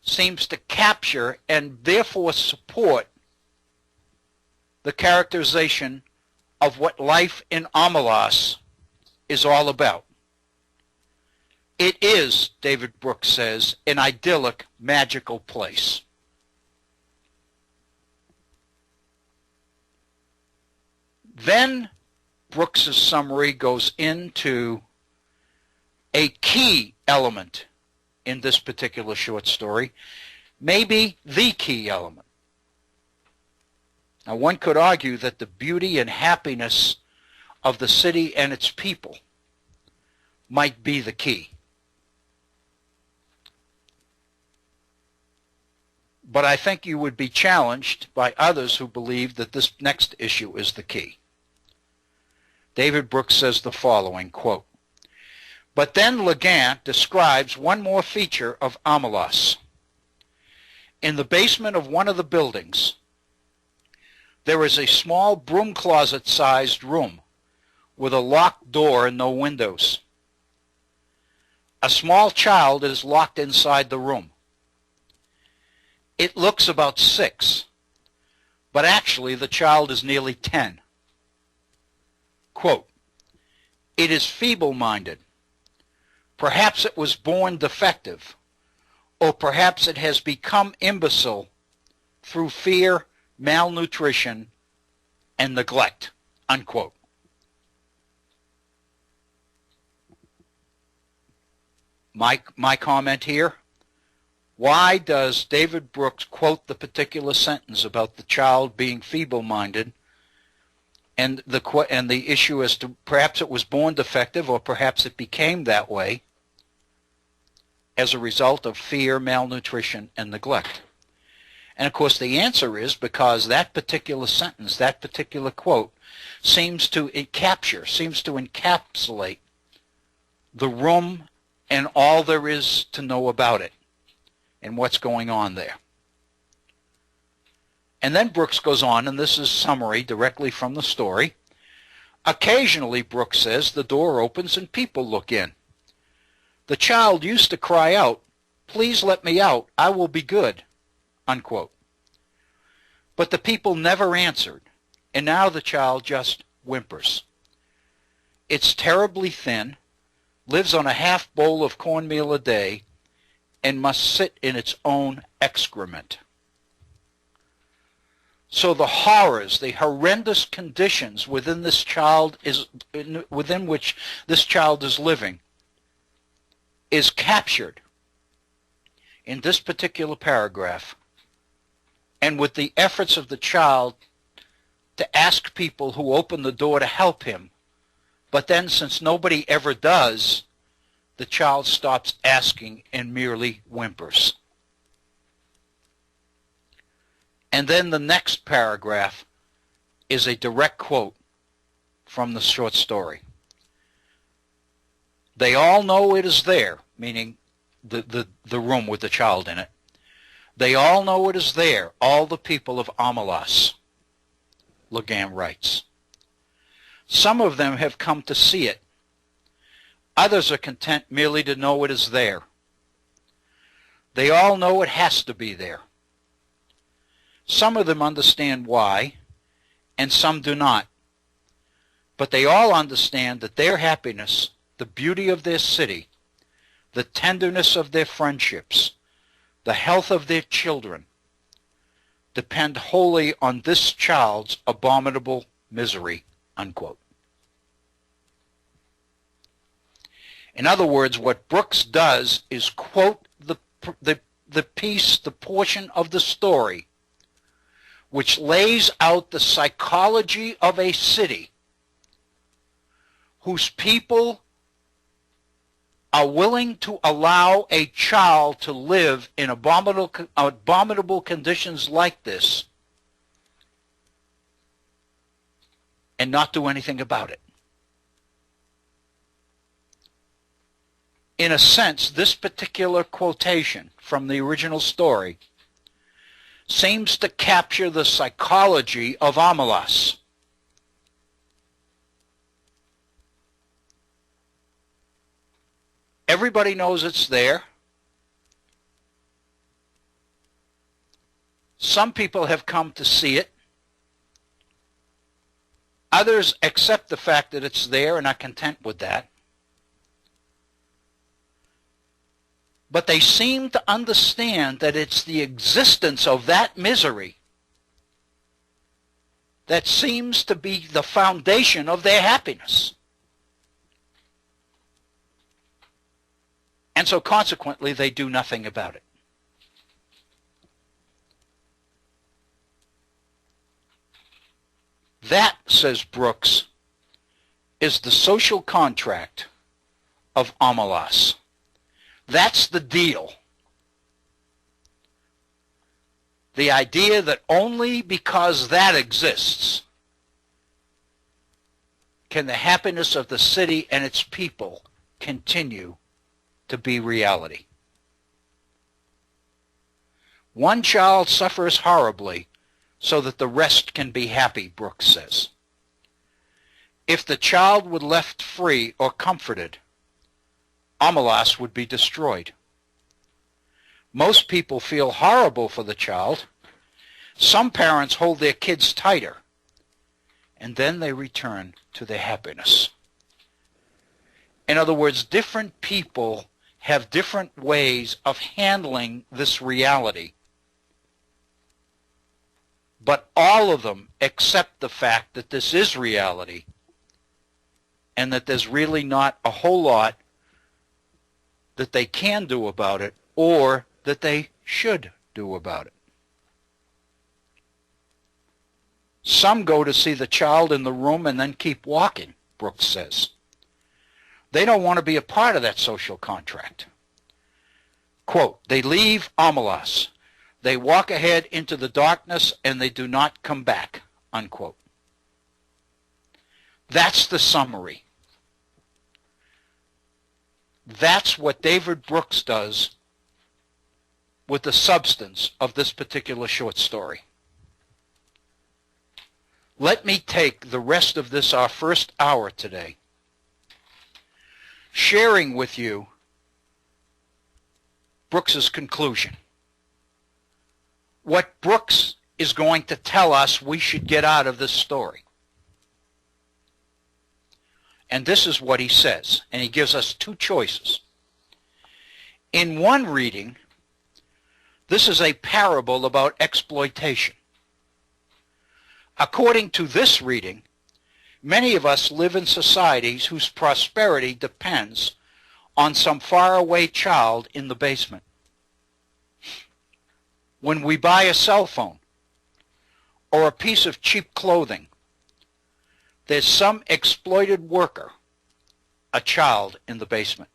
seems to capture and therefore support the characterization of what life in Omelas is all about. It is, David Brooks says, an idyllic, magical place. Then Brooks's summary goes into a key element in this particular short story, maybe the key element. Now, one could argue that the beauty and happiness of the city and its people might be the key. But I think you would be challenged by others who believe that this next issue is the key. David Brooks says the following, quote, But then Le Guin describes one more feature of Amelas. In the basement of one of the buildings, there is a small broom closet-sized room with a locked door and no windows. A small child is locked inside the room. It looks about 6, but actually the child is nearly 10. Quote, "It is feeble-minded. Perhaps it was born defective, or perhaps it has become imbecile through fear, malnutrition, and neglect." Unquote. My comment here, why does David Brooks quote the particular sentence about the child being feeble-minded and the issue as to perhaps it was born defective or perhaps it became that way as a result of fear, malnutrition, and neglect? And of course the answer is because that particular sentence, that particular quote, seems to encapsulate the room and all there is to know about it and what's going on there. And then Brooks goes on, and this is summary directly from the story. Occasionally, Brooks says, the door opens and people look in. The child used to cry out, "Please let me out, I will be good," unquote. But the people never answered, and now the child just whimpers. It's terribly thin, lives on a half bowl of cornmeal a day, and must sit in its own excrement. So the horrors, the horrendous conditions within which this child is living is captured in this particular paragraph, and with the efforts of the child to ask people who open the door to help him. But then, since nobody ever does, the child stops asking and merely whimpers. And then the next paragraph is a direct quote from the short story. They all know it is there, meaning the room with the child in it. They all know it is there, all the people of Amelas, Le Guin writes. Some of them have come to see it. Others are content merely to know it is there. They all know it has to be there. Some of them understand why, and some do not. But they all understand that their happiness, the beauty of their city, the tenderness of their friendships, the health of their children, depend wholly on this child's abominable misery, unquote. In other words, what Brooks does is quote the piece, the portion of the story which lays out the psychology of a city whose people are willing to allow a child to live in abominable conditions like this and not do anything about it. In a sense, this particular quotation from the original story seems to capture the psychology of Amelas. Everybody knows it's there. Some people have come to see it. Others accept the fact that it's there and are content with that. But they seem to understand that it's the existence of that misery that seems to be the foundation of their happiness. And so consequently, they do nothing about it. That, says Brooks, is the social contract of Amelas. That's the deal. The idea that only because that exists can the happiness of the city and its people continue to be reality. One child suffers horribly so that the rest can be happy, Brooks says. If the child were left free or comforted, Omelas would be destroyed. Most people feel horrible for the child. Some parents hold their kids tighter, and then they return to their happiness. In other words, different people have different ways of handling this reality. But all of them accept the fact that this is reality and that there's really not a whole lot that they can do about it or that they should do about it. Some go to see the child in the room and then keep walking, Brooks says. They don't want to be a part of that social contract. Quote, they leave Omelas. They walk ahead into the darkness and they do not come back, unquote. That's the summary. That's what David Brooks does with the substance of this particular short story. Let me take the rest of this, our first hour today, sharing with you Brooks's conclusion. What Brooks is going to tell us we should get out of this story. And this is what he says, and he gives us two choices. In one reading, this is a parable about exploitation. According to this reading, many of us live in societies whose prosperity depends on some faraway child in the basement. When we buy a cell phone or a piece of cheap clothing, there's some exploited worker, a child in the basement.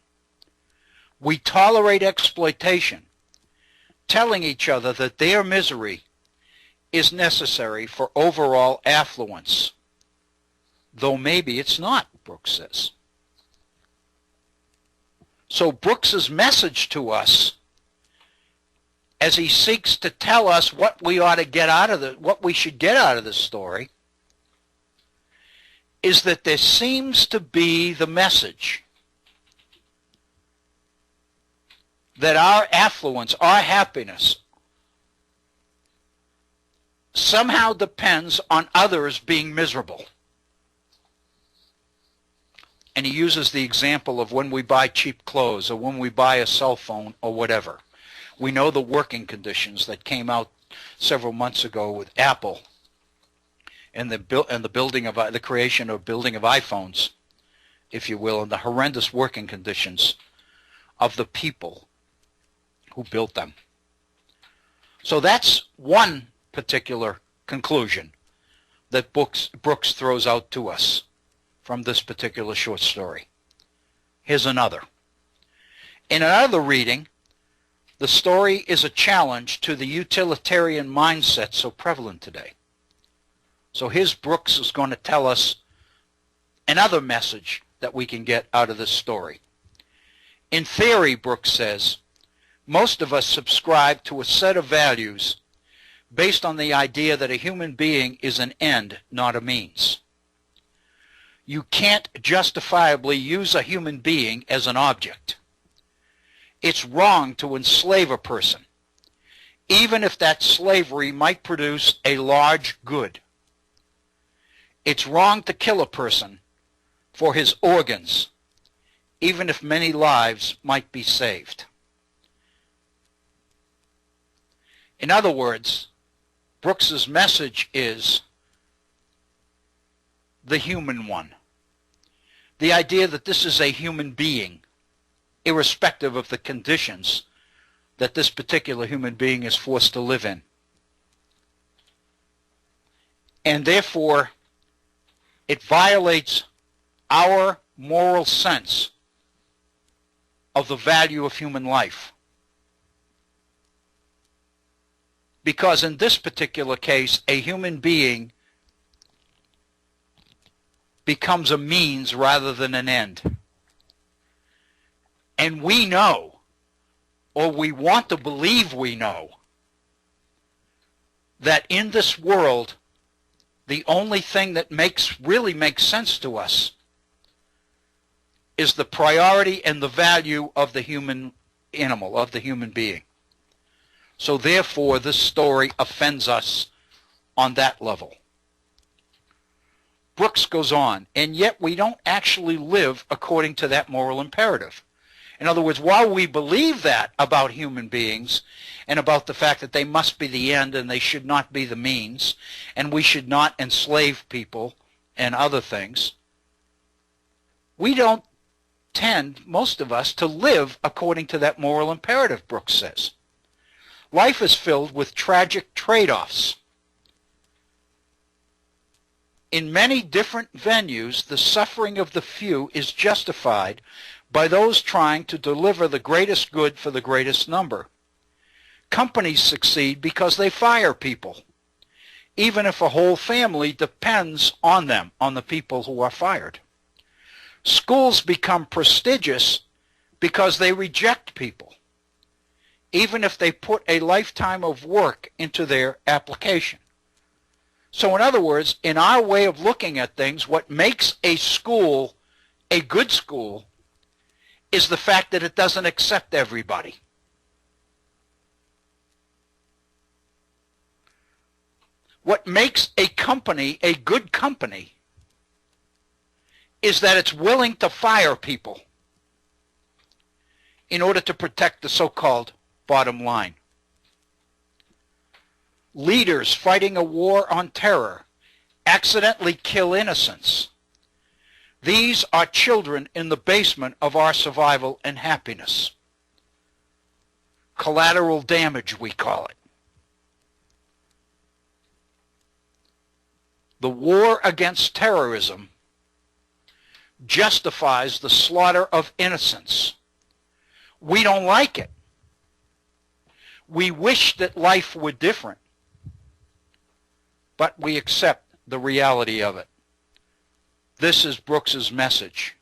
We tolerate exploitation, telling each other that their misery is necessary for overall affluence, though maybe it's not, Brooks says. So Brooks's message to us, as he seeks to tell us what we ought to get out of what we should get out of this story, is that there seems to be the message that our affluence, our happiness, somehow depends on others being miserable. And he uses the example of when we buy cheap clothes or when we buy a cell phone or whatever. We know the working conditions that came out several months ago with Apple and the creation of building of iPhones, if you will, and the horrendous working conditions of the people who built them. So that's one particular conclusion that Brooks throws out to us from this particular short story. Here's another. In another reading, the story is a challenge to the utilitarian mindset so prevalent today. So here's Brooks is going to tell us another message that we can get out of this story. In theory, Brooks says, most of us subscribe to a set of values based on the idea that a human being is an end, not a means. You can't justifiably use a human being as an object. It's wrong to enslave a person, even if that slavery might produce a large good. It's wrong to kill a person for his organs, even if many lives might be saved. In other words, Brooks's message is the human one. The idea that this is a human being, irrespective of the conditions that this particular human being is forced to live in. And therefore, it violates our moral sense of the value of human life. Because in this particular case, a human being becomes a means rather than an end. And we know, or we want to believe we know, that in this world, the only thing that really makes sense to us is the priority and the value of the human animal, of the human being. So therefore, this story offends us on that level. Brooks goes on, and yet we don't actually live according to that moral imperative. In other words, while we believe that about human beings and about the fact that they must be the end and they should not be the means, and we should not enslave people and other things, we don't tend, most of us, to live according to that moral imperative, Brooks says. Life is filled with tragic trade-offs. In many different venues, the suffering of the few is justified by those trying to deliver the greatest good for the greatest number. Companies succeed because they fire people, even if a whole family depends on them, on the people who are fired. Schools become prestigious because they reject people, even if they put a lifetime of work into their application. So in other words, in our way of looking at things, what makes a school a good school is the fact that it doesn't accept everybody. What makes a company a good company is that it's willing to fire people in order to protect the so-called bottom line. Leaders fighting a war on terror accidentally kill innocents. These are children in the basement of our survival and happiness. Collateral damage, we call it. The war against terrorism justifies the slaughter of innocents. We don't like it. We wish that life were different, but we accept the reality of it. This is Brooks's message.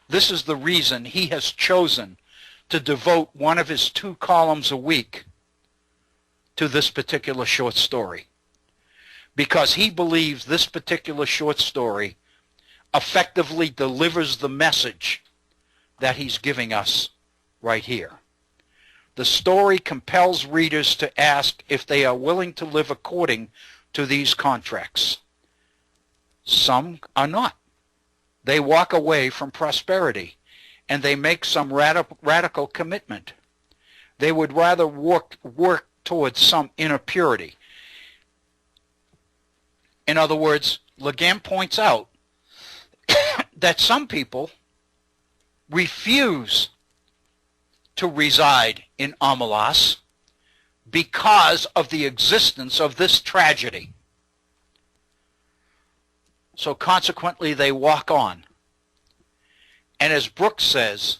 This is the reason he has chosen to devote one of his 2 columns a week to this particular short story, because he believes this particular short story effectively delivers the message that he's giving us right here. The story compels readers to ask if they are willing to live according to these contracts. Some are not. They walk away from prosperity, and they make some radical commitment. They would rather work towards some inner purity. In other words, Le Guin points out that some people refuse to reside in Omelas because of the existence of this tragedy. So consequently, they walk on. And as Brooks says,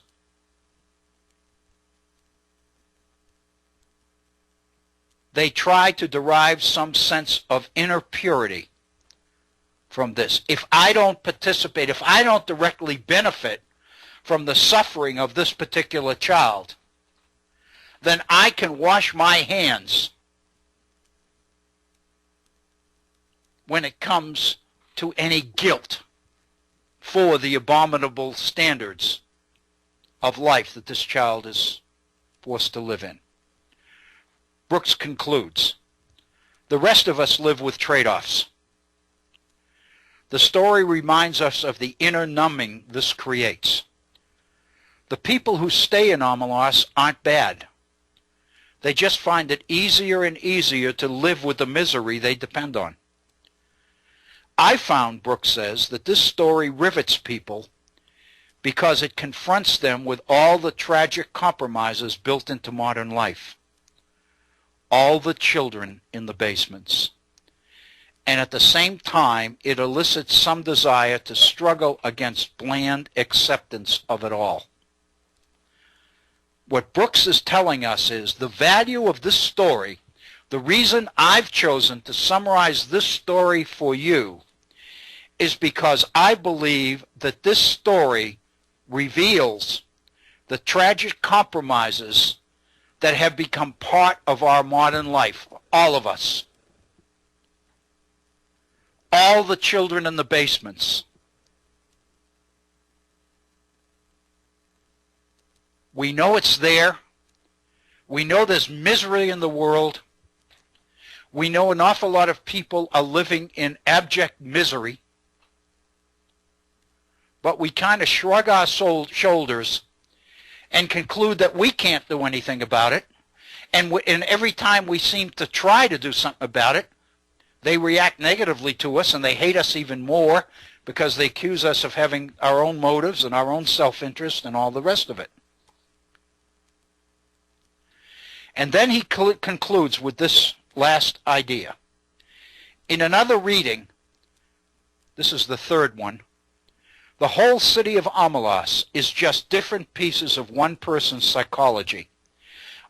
they try to derive some sense of inner purity from this. If I don't participate, if I don't directly benefit from the suffering of this particular child, then I can wash my hands when it comes to any guilt for the abominable standards of life that this child is forced to live in. Brooks concludes, the rest of us live with trade-offs. The story reminds us of the inner numbing this creates. The people who stay in Omelas aren't bad. They just find it easier and easier to live with the misery they depend on. I found, Brooks says, that this story rivets people because it confronts them with all the tragic compromises built into modern life. All the children in the basements. And at the same time, it elicits some desire to struggle against bland acceptance of it all. What Brooks is telling us is the value of this story, the reason I've chosen to summarize this story for you, is because I believe that this story reveals the tragic compromises that have become part of our modern life, all of us. All the children in the basements. We know it's there. We know there's misery in the world. We know an awful lot of people are living in abject misery. But we kind of shrug our shoulders and conclude that we can't do anything about it. And every time we seem to try to do something about it, they react negatively to us and they hate us even more because they accuse us of having our own motives and our own self-interest and all the rest of it. And then he concludes with this last idea. In another reading, this is the third one, the whole city of Omelas is just different pieces of one person's psychology.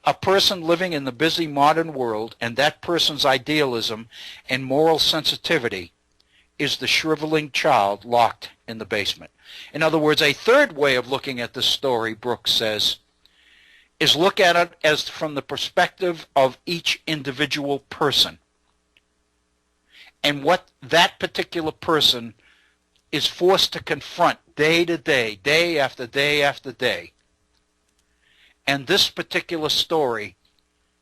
A person living in the busy modern world, and that person's idealism and moral sensitivity is the shriveling child locked in the basement. In other words, a third way of looking at this story, Brooks says, is look at it as from the perspective of each individual person and what that particular person is forced to confront day to day, day after day after day. And this particular story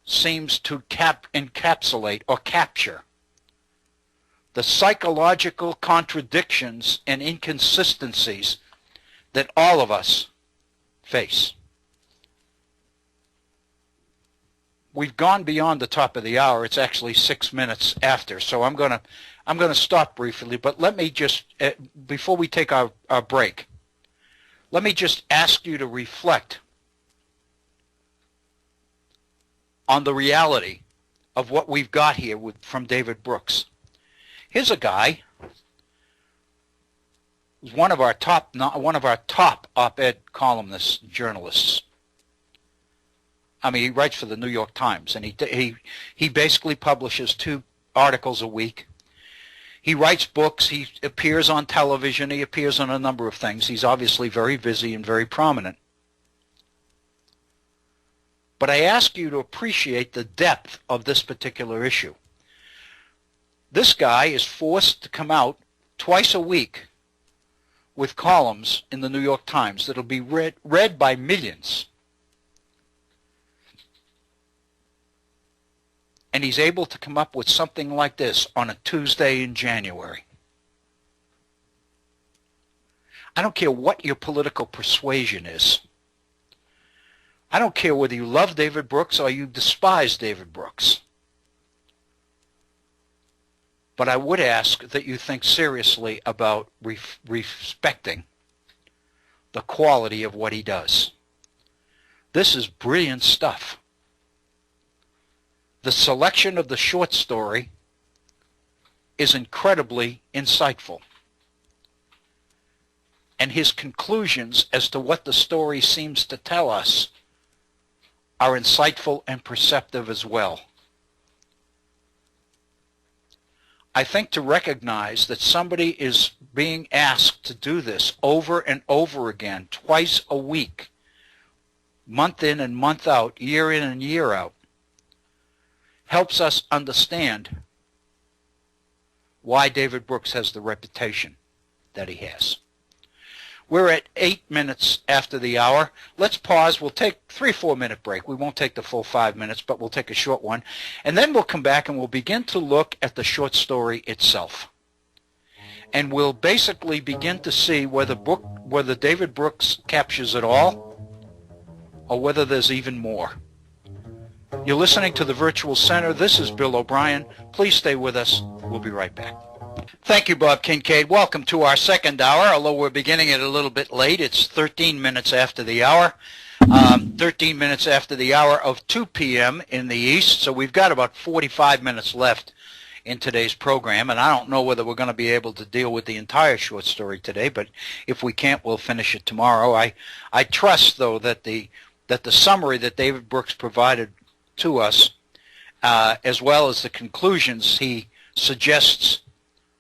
seems to encapsulate or capture the psychological contradictions and inconsistencies that all of us face. We've gone beyond the top of the hour. It's actually 6 minutes after, so I'm going to stop briefly. But let me just, before we take our break, let me just ask you to reflect on the reality of what we've got here from David Brooks. Here's a guy who's one of our top op-ed columnists, journalists. I mean, he writes for the New York Times, and he basically publishes 2 articles a week. He writes books. He appears on television. He appears on a number of things. He's obviously very busy and very prominent. But I ask you to appreciate the depth of this particular issue. This guy is forced to come out twice a week with columns in the New York Times that'll be read by millions. And he's able to come up with something like this on a Tuesday in January. I don't care what your political persuasion is. I don't care whether you love David Brooks or you despise David Brooks. But I would ask that you think seriously about respecting the quality of what he does. This is brilliant stuff. The selection of the short story is incredibly insightful. And his conclusions as to what the story seems to tell us are insightful and perceptive as well. I think to recognize that somebody is being asked to do this over and over again, twice a week, month in and month out, year in and year out, helps us understand why David Brooks has the reputation that he has. We're at 8 minutes after the hour. Let's pause. We'll take 3 or 4 minute break. We won't take the full 5 minutes, but we'll take a short one. And then we'll come back and we'll begin to look at the short story itself. And we'll basically begin to see whether David Brooks captures it all or whether there's even more. You're listening to the Virtual Center. This is Bill O'Brien. Please stay with us. We'll be right back. Thank you, Bob Kincaid. Welcome to our second hour, although we're beginning it a little bit late. It's 13 minutes after the hour, 13 minutes after the hour of 2 p.m. in the East, so we've got about 45 minutes left in today's program, and I don't know whether we're going to be able to deal with the entire short story today, but if we can't, we'll finish it tomorrow. I trust, though, that the summary that David Brooks provided to us, as well as the conclusions he suggests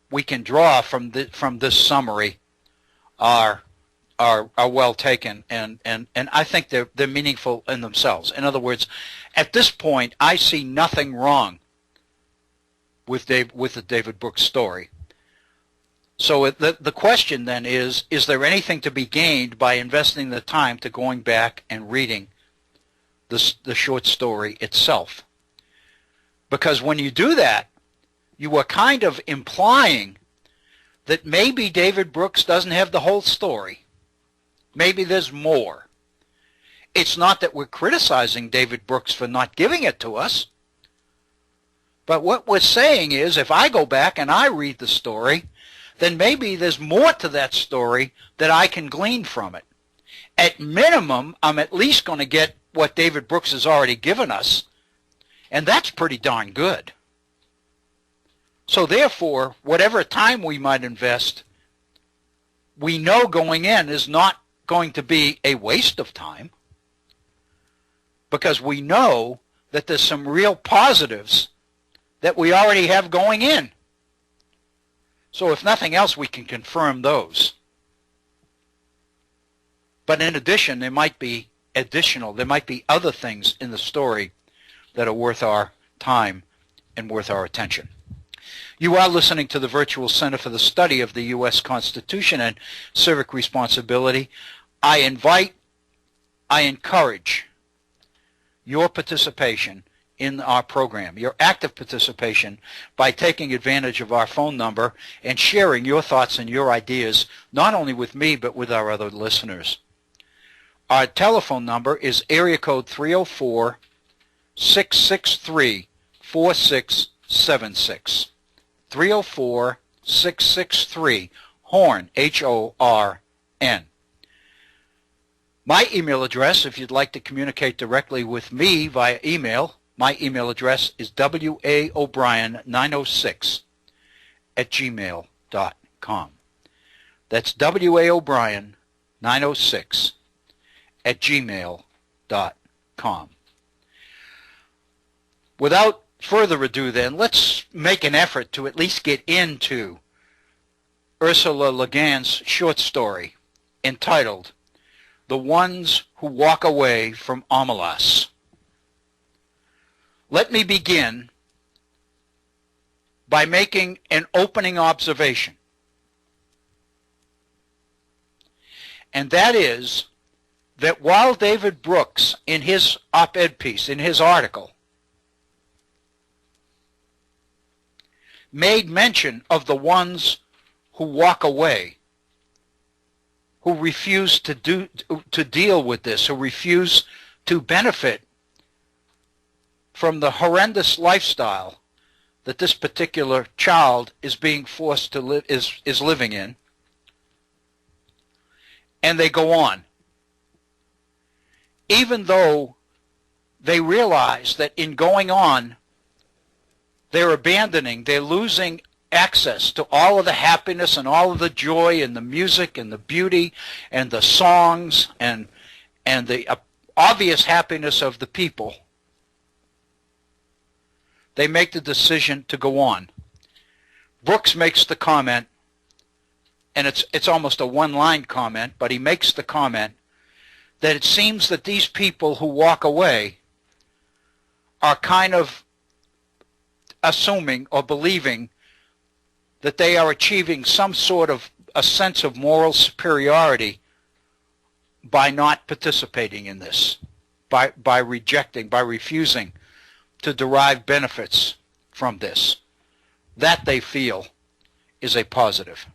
we can draw from this summary, are are well taken, and I think they're meaningful in themselves. In other words, at this point, I see nothing wrong with the David Brooks story. So the question then is there anything to be gained by investing the time to going back and reading the short story itself? Because when you do that, you are kind of implying that maybe David Brooks doesn't have the whole story. Maybe there's more. It's not that we're criticizing David Brooks for not giving it to us, but what we're saying is if I go back and I read the story, then maybe there's more to that story that I can glean from it. At minimum, I'm at least going to get what David Brooks has already given us, and that's pretty darn good. So therefore, whatever time we might invest, we know going in is not going to be a waste of time, because we know that there's some real positives that we already have going in. So if nothing else, we can confirm those. But in addition, there might be other things in the story that are worth our time and worth our attention. You are listening to the Virtual Center for the Study of the U.S. Constitution and Civic Responsibility. I encourage your participation in our program, your active participation, by taking advantage of our phone number and sharing your thoughts and your ideas, not only with me, but with our other listeners. Our telephone number is area code 304-663-4676. 304-663-HORN, H-O-R-N. My email address, if you'd like to communicate directly with me via email, my email address is waobrien906@gmail.com. That's waobrien906@gmail.com. Without further ado then, let's make an effort to at least get into Ursula Le Guin's short story entitled The Ones Who Walk Away from Omelas. Let me begin by making an opening observation, and that is that while David Brooks, in his op-ed piece, in his article, made mention of the ones who walk away, who refuse to deal with this, who refuse to benefit from the horrendous lifestyle that this particular child is being forced to live, is living in, and they go on, even though they realize that in going on, they're losing access to all of the happiness and all of the joy and the music and the beauty and the songs and the obvious happiness of the people. They make the decision to go on. Brooks makes the comment, and it's almost a one-line comment, but he makes the comment that it seems that these people who walk away are kind of assuming or believing that they are achieving some sort of a sense of moral superiority by not participating in this, by rejecting, by refusing to derive benefits from this. That, they feel, is a positive.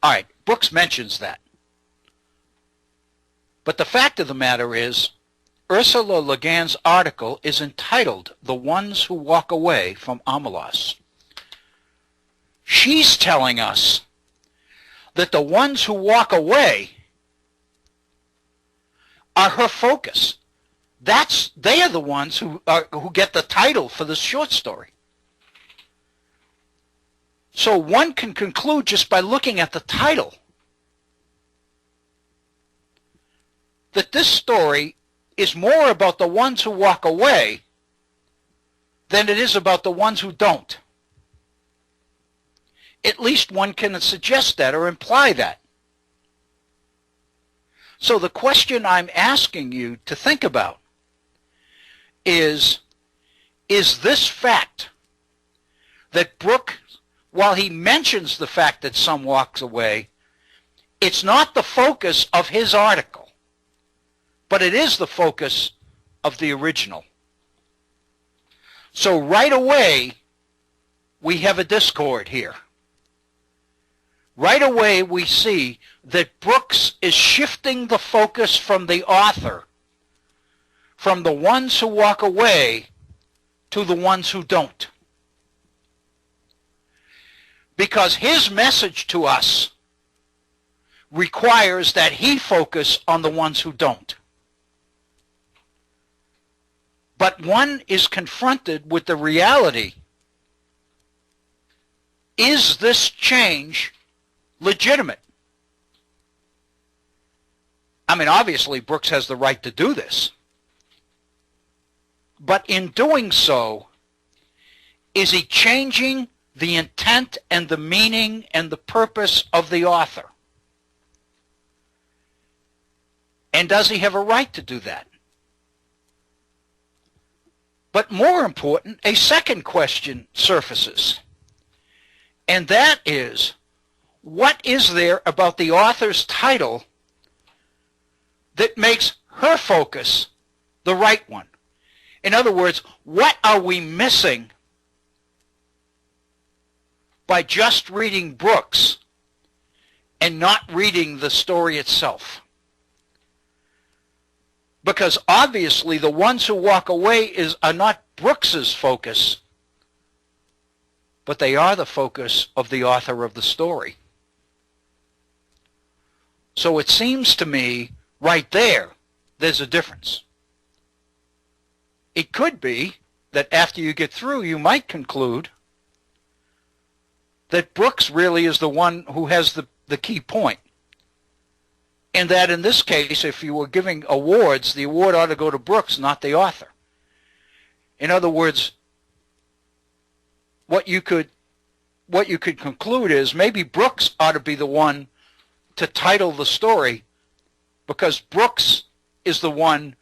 All right, Brooks mentions that. But the fact of the matter is, Ursula Le Guin's article is entitled The Ones Who Walk Away from Omelas. She's telling us that the ones who walk away are her focus. They are the ones who get the title for this short story. So one can conclude just by looking at the title that this story is more about the ones who walk away than it is about the ones who don't. At least one can suggest that or imply that. So the question I'm asking you to think about is this fact that Brooks, while he mentions the fact that some walks away, it's not the focus of his article, but it is the focus of the original. So right away, we have a discord here. Right away, we see that Brooks is shifting the focus from the author, from the ones who walk away to the ones who don't. Because his message to us requires that he focus on the ones who don't. But one is confronted with the reality, is this change legitimate? I mean, obviously, Brooks has the right to do this. But in doing so, is he changing the intent and the meaning and the purpose of the author? And does he have a right to do that? But more important, a second question surfaces. And that is, what is there about the author's title that makes her focus the right one? In other words, what are we missing by just reading Brooks and not reading the story itself? Because obviously the ones who walk away are not Brooks's focus, but they are the focus of the author of the story. So it seems to me right there's a difference. It could be that after you get through, you might conclude that Brooks really is the one who has the key point. And that in this case, if you were giving awards, the award ought to go to Brooks, not the author. In other words, what you could conclude is maybe Brooks ought to be the one to title the story, because Brooks is the one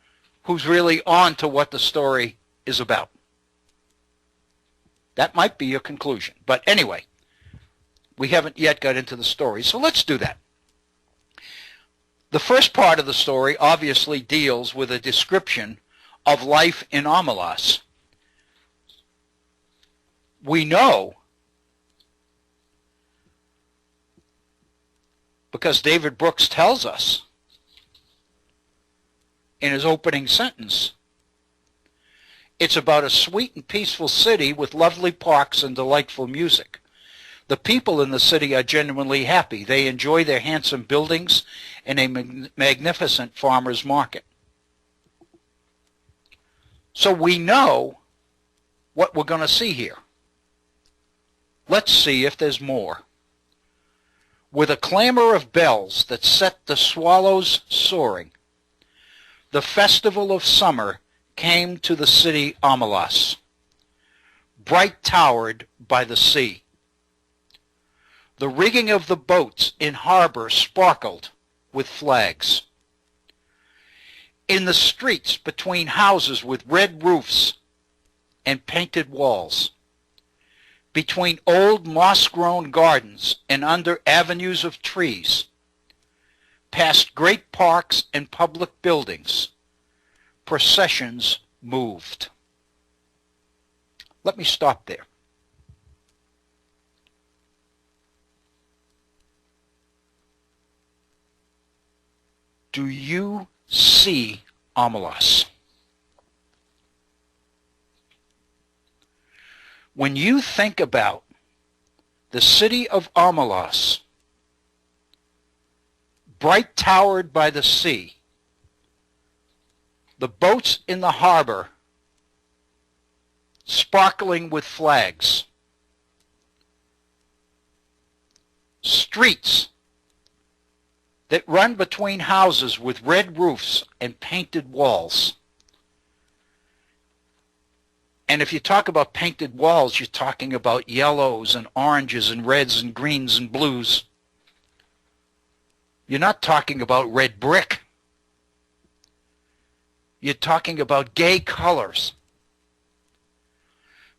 who's really on to what the story is about. That might be your conclusion. But anyway, we haven't yet got into the story, so let's do that. The first part of the story obviously deals with a description of life in Omelas. We know, because David Brooks tells us in his opening sentence, it's about a sweet and peaceful city with lovely parks and delightful music. The people in the city are genuinely happy. They enjoy their handsome buildings and a magnificent farmer's market. So we know what we're going to see here. Let's see if there's more. With a clamor of bells that set the swallows soaring, the festival of summer came to the city Omelas, bright towered by the sea. The rigging of the boats in harbor sparkled with flags. In the streets between houses with red roofs and painted walls, between old moss-grown gardens and under avenues of trees, past great parks and public buildings, processions moved. Let me stop there. Do you see Omelas? When you think about the city of Omelas, bright towered by the sea, the boats in the harbor sparkling with flags, streets that run between houses with red roofs and painted walls. And if you talk about painted walls, you're talking about yellows and oranges and reds and greens and blues. You're not talking about red brick. You're talking about gay colors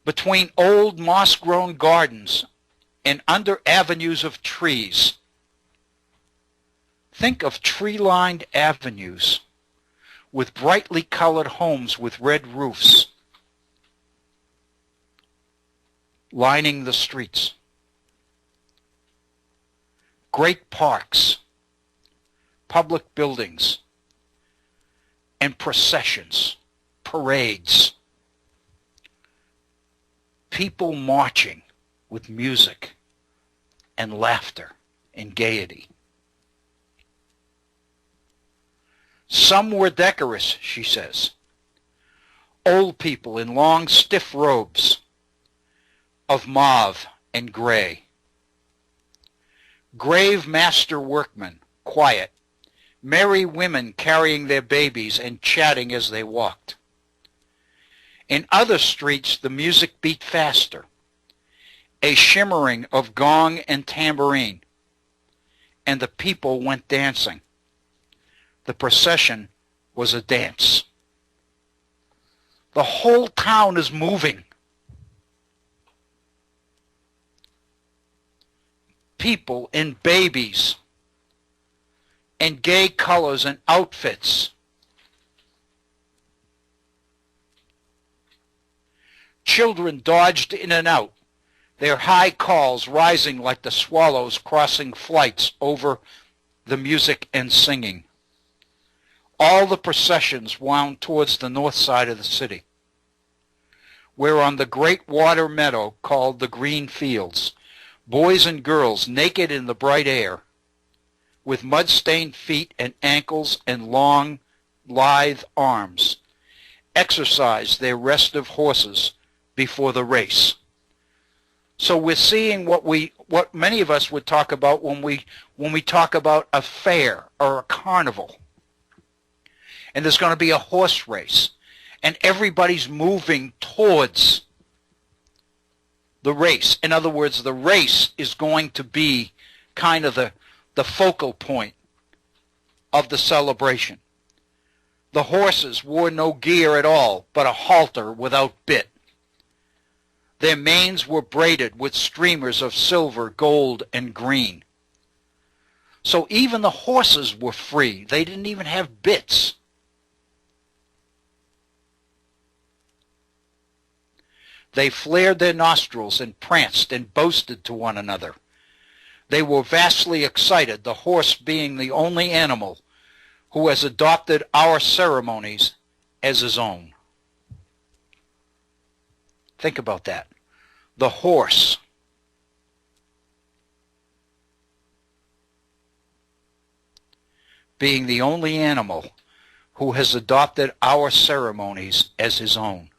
between old moss-grown gardens and under avenues of trees. Think of tree-lined avenues with brightly colored homes with red roofs lining the streets. Great parks, public buildings, and processions, parades. People marching with music and laughter and gaiety. Some were decorous, she says. Old people in long, stiff robes of mauve and gray. Grave master workmen, quiet. Merry women carrying their babies and chatting as they walked. In other streets, the music beat faster, a shimmering of gong and tambourine, and the people went dancing. The procession was a dance. The whole town is moving. People in babies and gay colors and outfits. Children dodged in and out, their high calls rising like the swallows crossing flights over the music and singing. All the processions wound towards the north side of the city, where on the great water meadow called the Green Fields, boys and girls naked in the bright air, with mud-stained feet and ankles and long, lithe arms, exercised their restive horses before the race. So we're seeing what many of us would talk about when we talk about a fair or a carnival. And there's going to be a horse race, and everybody's moving towards the race. In other words, the race is going to be kind of the focal point of the celebration. The horses wore no gear at all, but a halter without bit. Their manes were braided with streamers of silver, gold, and green. So even the horses were free. They didn't even have bits. They flared their nostrils and pranced and boasted to one another. They were vastly excited, the horse being the only animal who has adopted our ceremonies as his own. Think about that. The horse. Being the only animal who has adopted our ceremonies as his own.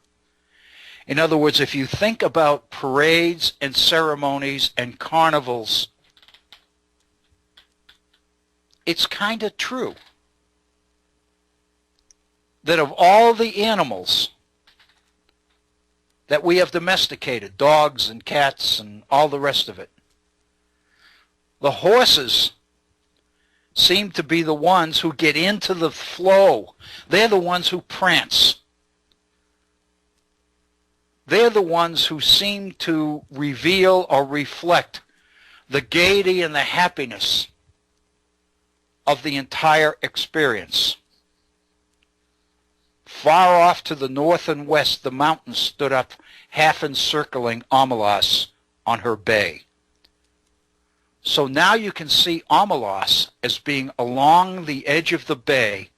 In other words, if you think about parades and ceremonies and carnivals, it's kind of true that of all the animals that we have domesticated, dogs and cats and all the rest of it, the horses seem to be the ones who get into the flow. They're the ones who prance. They're the ones who seem to reveal or reflect the gaiety and the happiness of the entire experience. Far off to the north and west, the mountains stood up half encircling Omelas on her bay. So now you can see Omelas as being along the edge of the bay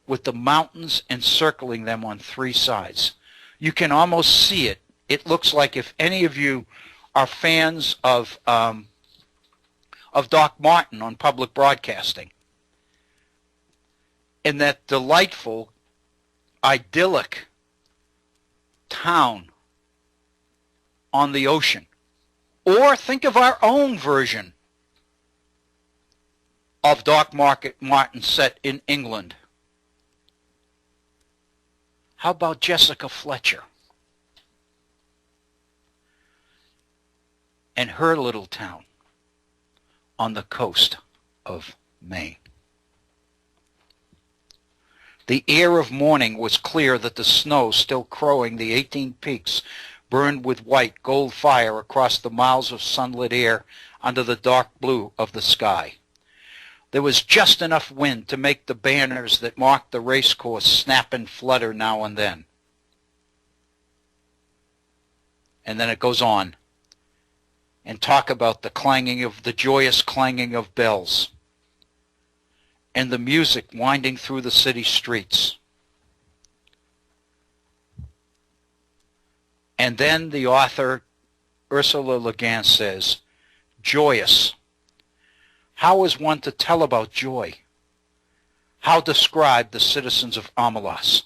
with the mountains encircling them on three sides. You can almost see it. It looks like, if any of you are fans of Doc Martin on public broadcasting, in that delightful, idyllic town on the ocean. Or think of our own version of Doc Martin set in England. How about Jessica Fletcher and her little town on the coast of Maine? The air of morning was clear that the snow, still crowing the 18 peaks, burned with white gold fire across the miles of sunlit air under the dark blue of the sky. There was just enough wind to make the banners that marked the race course snap and flutter now and then. And then it goes on and talk about the joyous clanging of bells and the music winding through the city streets. And then the author, Ursula Le Guin, says, joyous. How is one to tell about joy? How describe the citizens of Amelas?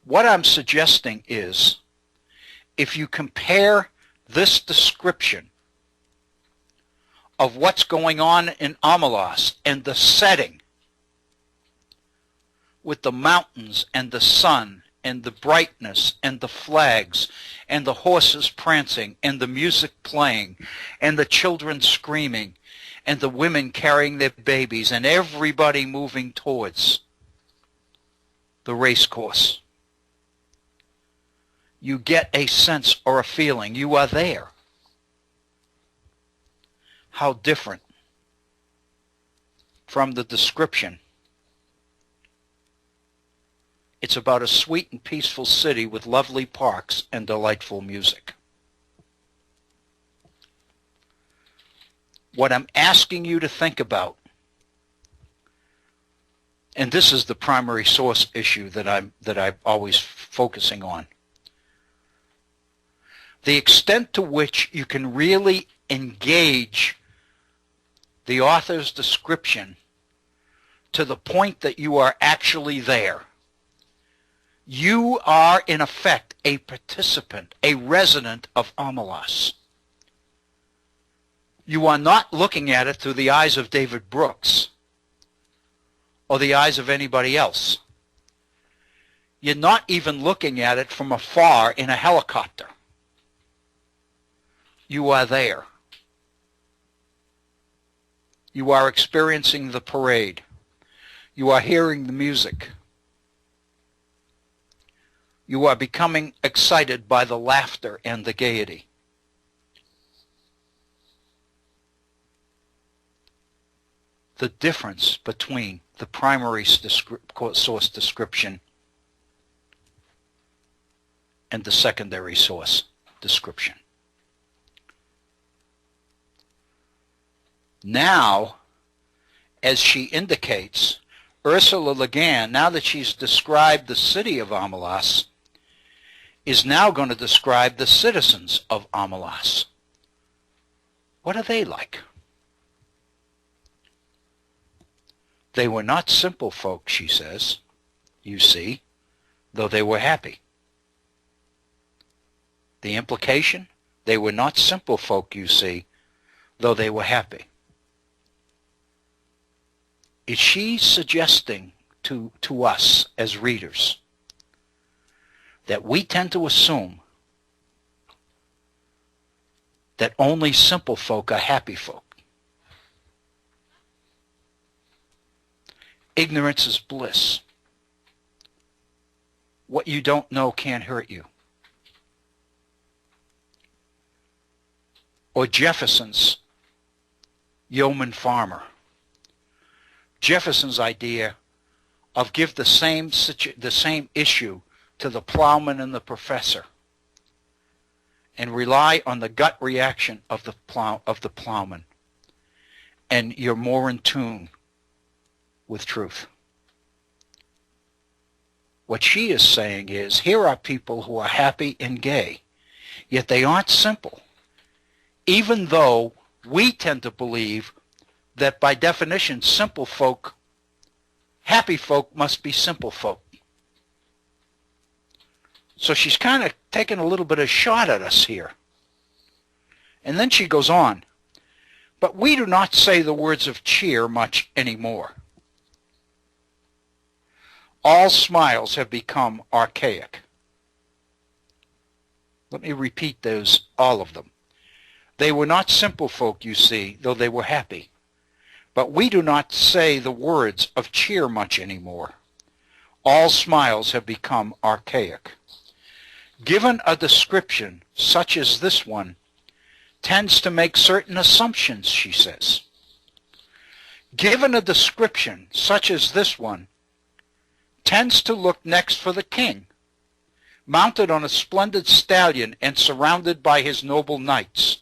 What I'm suggesting is, if you compare this description of what's going on in Amelas and the setting with the mountains and the sun and the brightness and the flags and the horses prancing and the music playing and the children screaming and the women carrying their babies and everybody moving towards the race course, you get a sense or a feeling. You are there. How different from the description. It's about a sweet and peaceful city with lovely parks and delightful music. What I'm asking you to think about, and this is the primary source issue that I'm always focusing on, the extent to which you can really engage the author's description to the point that you are actually there. You are, in effect, a participant, a resident of Amelas. You are not looking at it through the eyes of David Brooks or the eyes of anybody else. You're not even looking at it from afar in a helicopter. You are there. You are experiencing the parade. You are hearing the music. You are becoming excited by the laughter and the gaiety. The difference between the primary source description and the secondary source description. Now, as she indicates, Ursula Le Guin, now that she's described the city of Amelas, is now going to describe the citizens of Amelas. What are they like? They were not simple folk, she says, you see, though they were happy. The implication? They were not simple folk, you see, though they were happy. Is she suggesting to us as readers that we tend to assume that only simple folk are happy folk? Ignorance is bliss. What you don't know can't hurt you. Or Jefferson's yeoman farmer. Jefferson's idea of give the same issue to the plowman and the professor and rely on the gut reaction of the plowman, and you're more in tune with truth. What she is saying is, here are people who are happy and gay, yet they aren't simple, even though we tend to believe that by definition, simple folk, happy folk must be simple folk. So she's kind of taking a little bit of a shot at us here. And then she goes on, but we do not say the words of cheer much anymore. All smiles have become archaic. Let me repeat those, all of them. They were not simple folk, you see, though they were happy. But we do not say the words of cheer much anymore. All smiles have become archaic. Given a description such as this one tends to make certain assumptions, she says. Given a description such as this one tends to look next for the king, mounted on a splendid stallion and surrounded by his noble knights,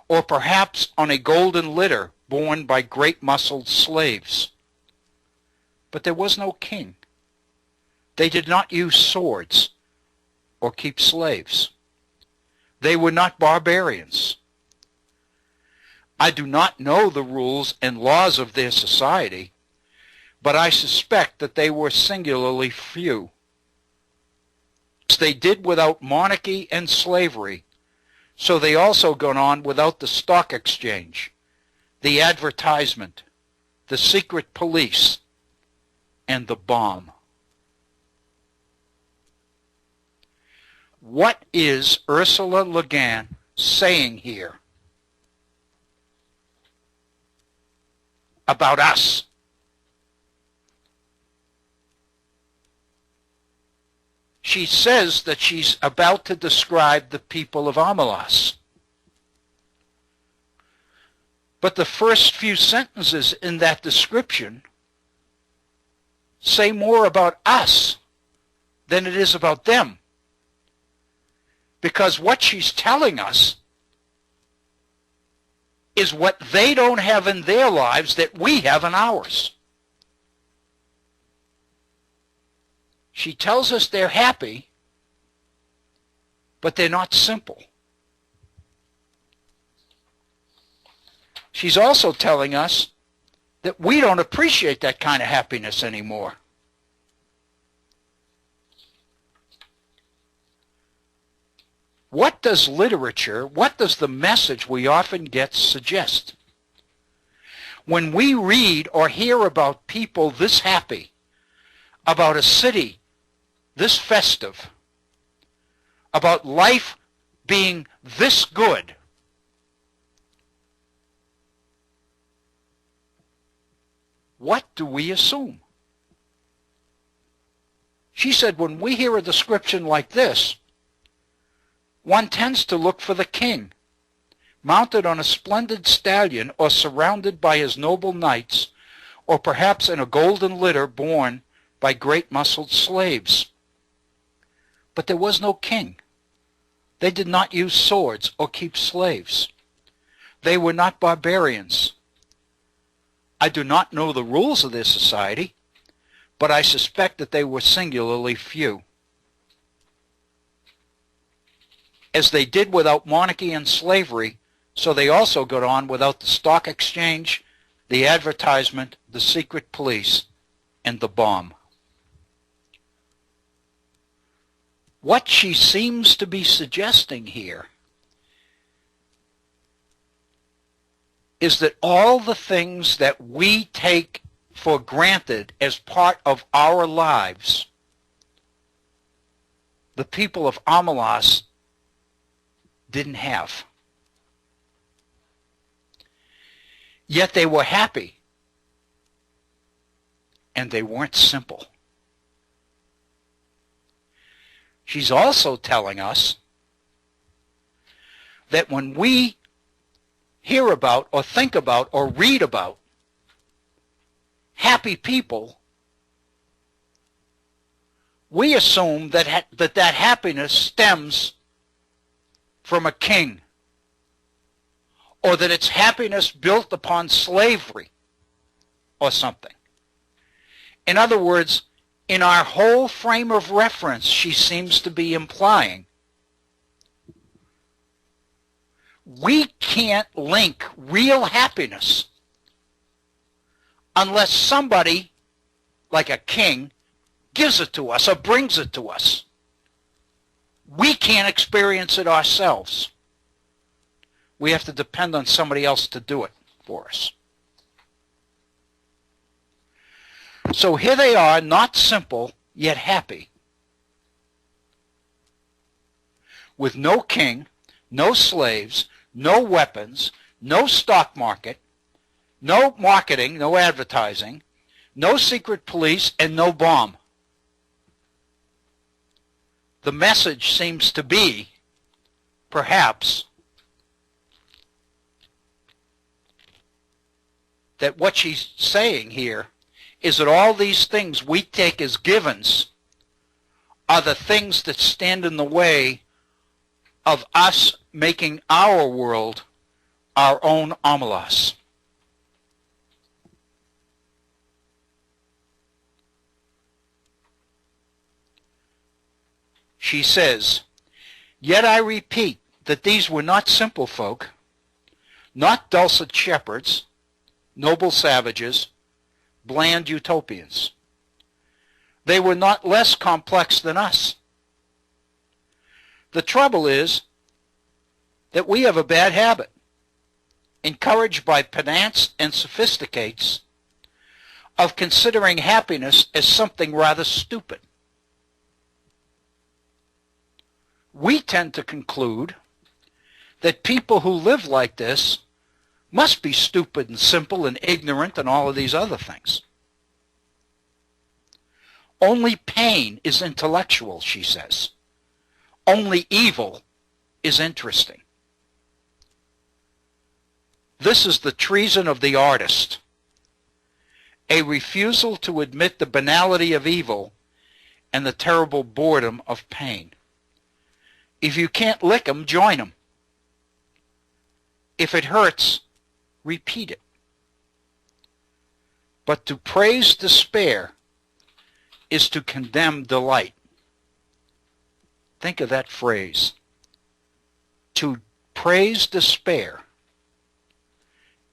or perhaps on a golden litter borne by great-muscled slaves. But there was no king. They did not use swords or keep slaves. They were not barbarians. I do not know the rules and laws of their society, but I suspect that they were singularly few. They did without monarchy and slavery, so they also got on without the stock exchange, the advertisement, the secret police, and the bomb. What is Ursula Le Guin saying here about us? She says that she's about to describe the people of Amalas. But the first few sentences in that description say more about us than it is about them. Because what she's telling us is what they don't have in their lives that we have in ours. She tells us they're happy, but they're not simple. She's also telling us that we don't appreciate that kind of happiness anymore. What does literature, what does the message we often get suggest? When we read or hear about people this happy, about a city this festive, about life being this good, what do we assume? She said when we hear a description like this, one tends to look for the king, mounted on a splendid stallion or surrounded by his noble knights, or perhaps in a golden litter borne by great-muscled slaves. But there was no king. They did not use swords or keep slaves. They were not barbarians. I do not know the rules of their society, but I suspect that they were singularly few. As they did without monarchy and slavery, so they also got on without the stock exchange, the advertisement, the secret police, and the bomb. What she seems to be suggesting here is that all the things that we take for granted as part of our lives, the people of Amalas didn't have. Yet they were happy, and they weren't simple. She's also telling us that when we hear about or think about or read about happy people, we assume that that happiness stems from a king, or that it's happiness built upon slavery or something. In other words, in our whole frame of reference, she seems to be implying we can't link real happiness unless somebody, like a king, gives it to us or brings it to us. We can't experience it ourselves. We have to depend on somebody else to do it for us. So here they are, not simple, yet happy, with no king, no slaves, no weapons, no stock market, No marketing, no advertising, no secret police, and no bomb. The message seems to be, perhaps, that what she's saying here is that all these things we take as givens are the things that stand in the way of us making our world our own Omelas. She says, "Yet I repeat that these were not simple folk, not dulcet shepherds, noble savages, bland utopians. They were not less complex than us. The trouble is that we have a bad habit, encouraged by pedants and sophisticates, of considering happiness as something rather stupid. We tend to conclude that people who live like this must be stupid and simple and ignorant and all of these other things. Only pain is intellectual," she says. "Only evil is interesting." This is the treason of the artist, a refusal to admit the banality of evil and the terrible boredom of pain. If you can't lick 'em, join 'em. If it hurts, repeat it. But to praise despair is to condemn delight. Think of that phrase. To praise despair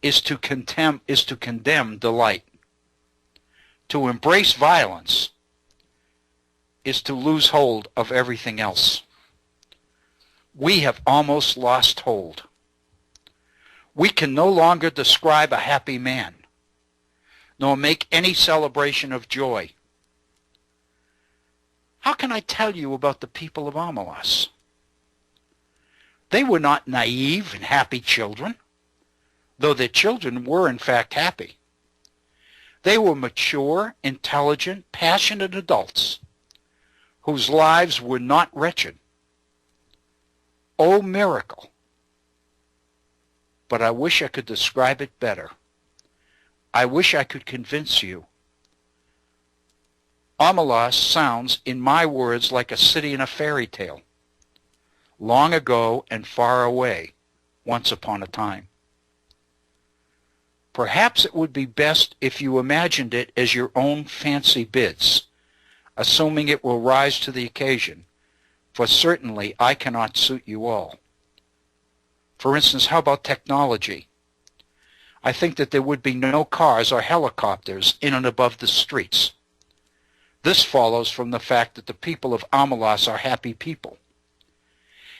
is to condemn delight. To embrace violence is to lose hold of everything else. We have almost lost hold. We can no longer describe a happy man, nor make any celebration of joy. How can I tell you about the people of Omelas? They were not naive and happy children, though their children were in fact happy. They were mature, intelligent, passionate adults whose lives were not wretched. Oh, miracle! But I wish I could describe it better. I wish I could convince you. Omelas sounds, in my words, like a city in a fairy tale. Long ago and far away, once upon a time. Perhaps it would be best if you imagined it as your own fancy bids, assuming it will rise to the occasion, for certainly I cannot suit you all. For instance, how about technology? I think that there would be no cars or helicopters in and above the streets. This follows from the fact that the people of Omelas are happy people.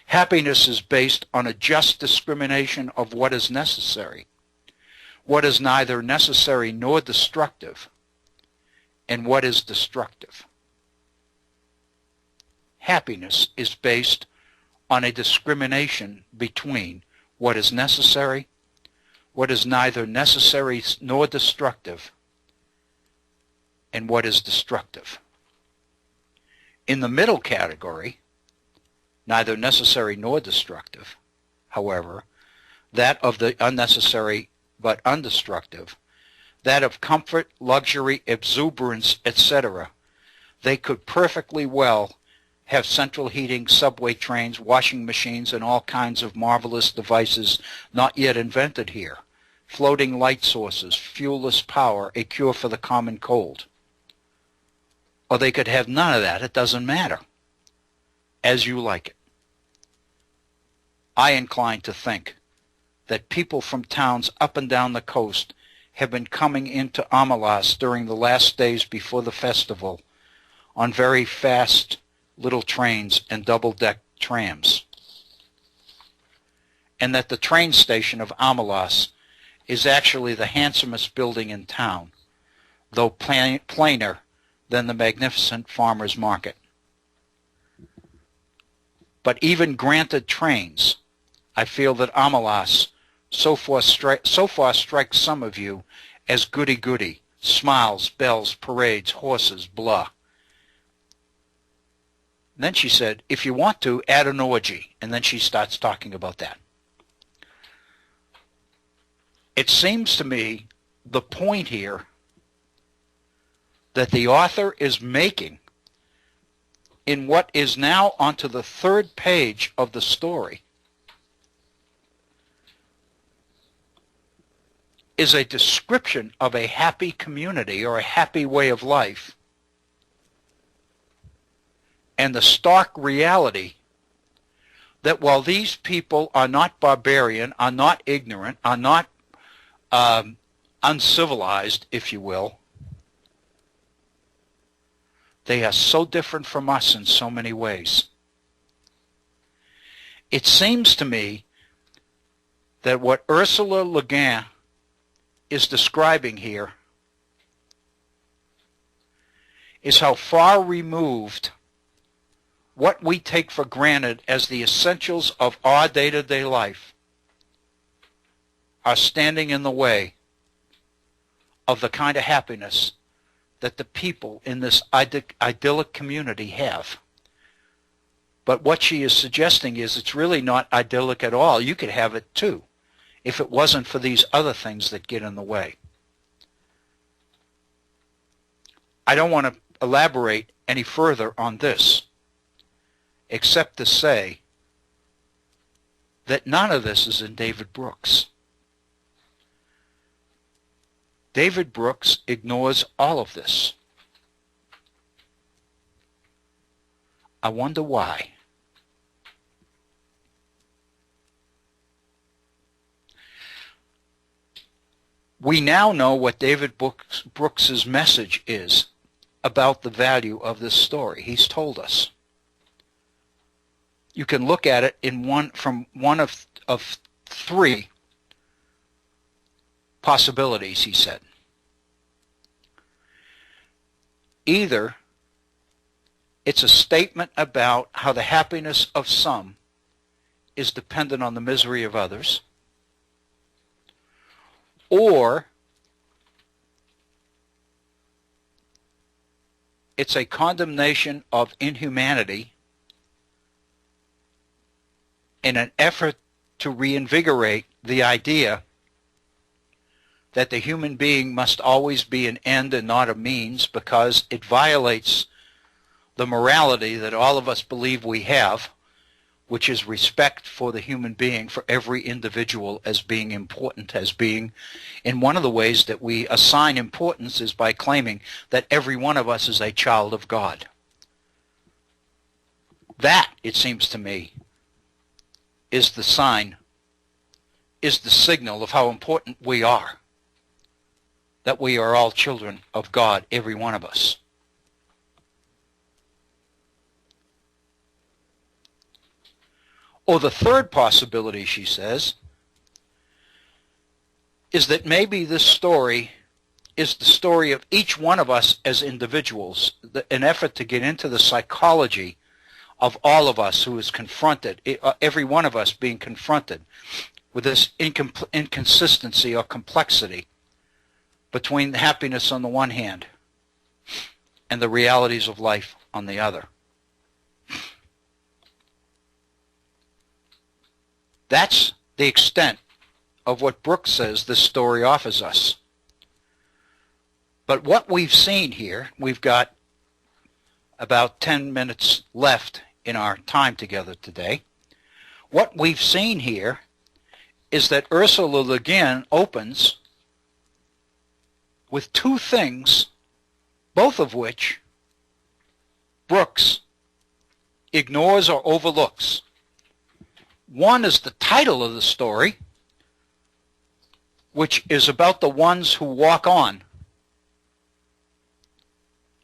Happiness is based on a just discrimination of what is necessary, what is neither necessary nor destructive, and what is destructive. Happiness is based on a discrimination between what is necessary, what is neither necessary nor destructive, and what is destructive. In the middle category, neither necessary nor destructive, however, that of the unnecessary but undestructive, that of comfort, luxury, exuberance, etc., they could perfectly well have central heating, subway trains, washing machines, and all kinds of marvelous devices not yet invented here, floating light sources, fuelless power, a cure for the common cold. Or they could have none of that. It doesn't matter. As you like it. I incline to think that people from towns up and down the coast have been coming into Omelas during the last days before the festival on very fast little trains and double-deck trams, and that the train station of Omelas is actually the handsomest building in town, though plainer than the magnificent farmer's market. But even granted trains, I feel that Omelas so far strikes some of you as goody-goody, smiles, bells, parades, horses, blah. And then she said, if you want to, add an orgy. And then she starts talking about that. It seems to me the point here that the author is making in what is now onto the third page of the story is a description of a happy community or a happy way of life, and the stark reality that while these people are not barbarian, are not ignorant, are not uncivilized, if you will, they are so different from us in so many ways. It seems to me that what Ursula Le Guin is describing here is how far removed what we take for granted as the essentials of our day-to-day life are standing in the way of the kind of happiness that the people in this idyllic community have. But what she is suggesting is it's really not idyllic at all. You could have it too, if it wasn't for these other things that get in the way. I don't want to elaborate any further on this, except to say that none of this is in David Brooks. David Brooks ignores all of this. I wonder why. We now know what David Brooks's message is about the value of this story. He's told us. You can look at it from one of three possibilities, he said. Either it's a statement about how the happiness of some is dependent on the misery of others, or it's a condemnation of inhumanity in an effort to reinvigorate the idea that the human being must always be an end and not a means, because it violates the morality that all of us believe we have, which is respect for the human being, for every individual as being important, as being, in one of the ways that we assign importance is by claiming that every one of us is a child of God. That, it seems to me, is the sign, is the signal of how important we are, that we are all children of God, every one of us. Or the third possibility, she says, is that maybe this story is the story of each one of us as individuals, an effort to get into the psychology of all of us who is confronted, every one of us being confronted with this inconsistency or complexity between happiness on the one hand and the realities of life on the other. That's the extent of what Brooks says this story offers us. But what we've seen here, we've got about 10 minutes left in our time together today. What we've seen here is that Ursula Le Guin opens with two things, both of which Brooks ignores or overlooks. One is the title of the story, which is about the ones who walk on.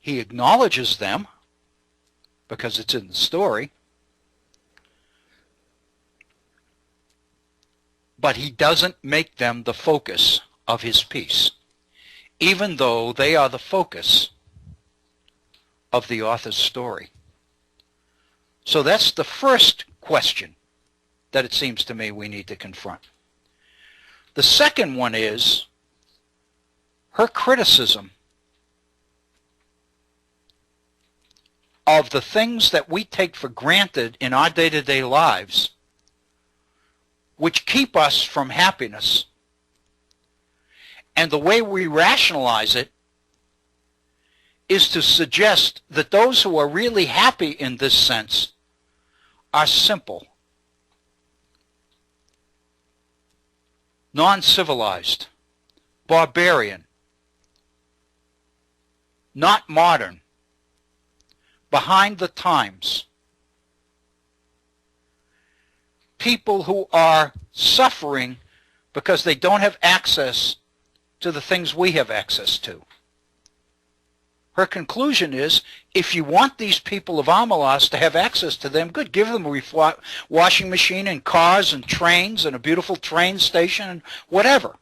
He acknowledges them because it's in the story, but he doesn't make them the focus of his piece, even though they are the focus of the author's story. So that's the first question that it seems to me we need to confront. The second one is her criticism of the things that we take for granted in our day-to-day lives, which keep us from happiness. And the way we rationalize it is to suggest that those who are really happy in this sense are simple, non-civilized, barbarian, not modern, behind the times, people who are suffering because they don't have access to the things we have access to. Her conclusion is, if you want these people of Amalas to have access to them, good, give them a washing machine and cars and trains and a beautiful train station and whatever.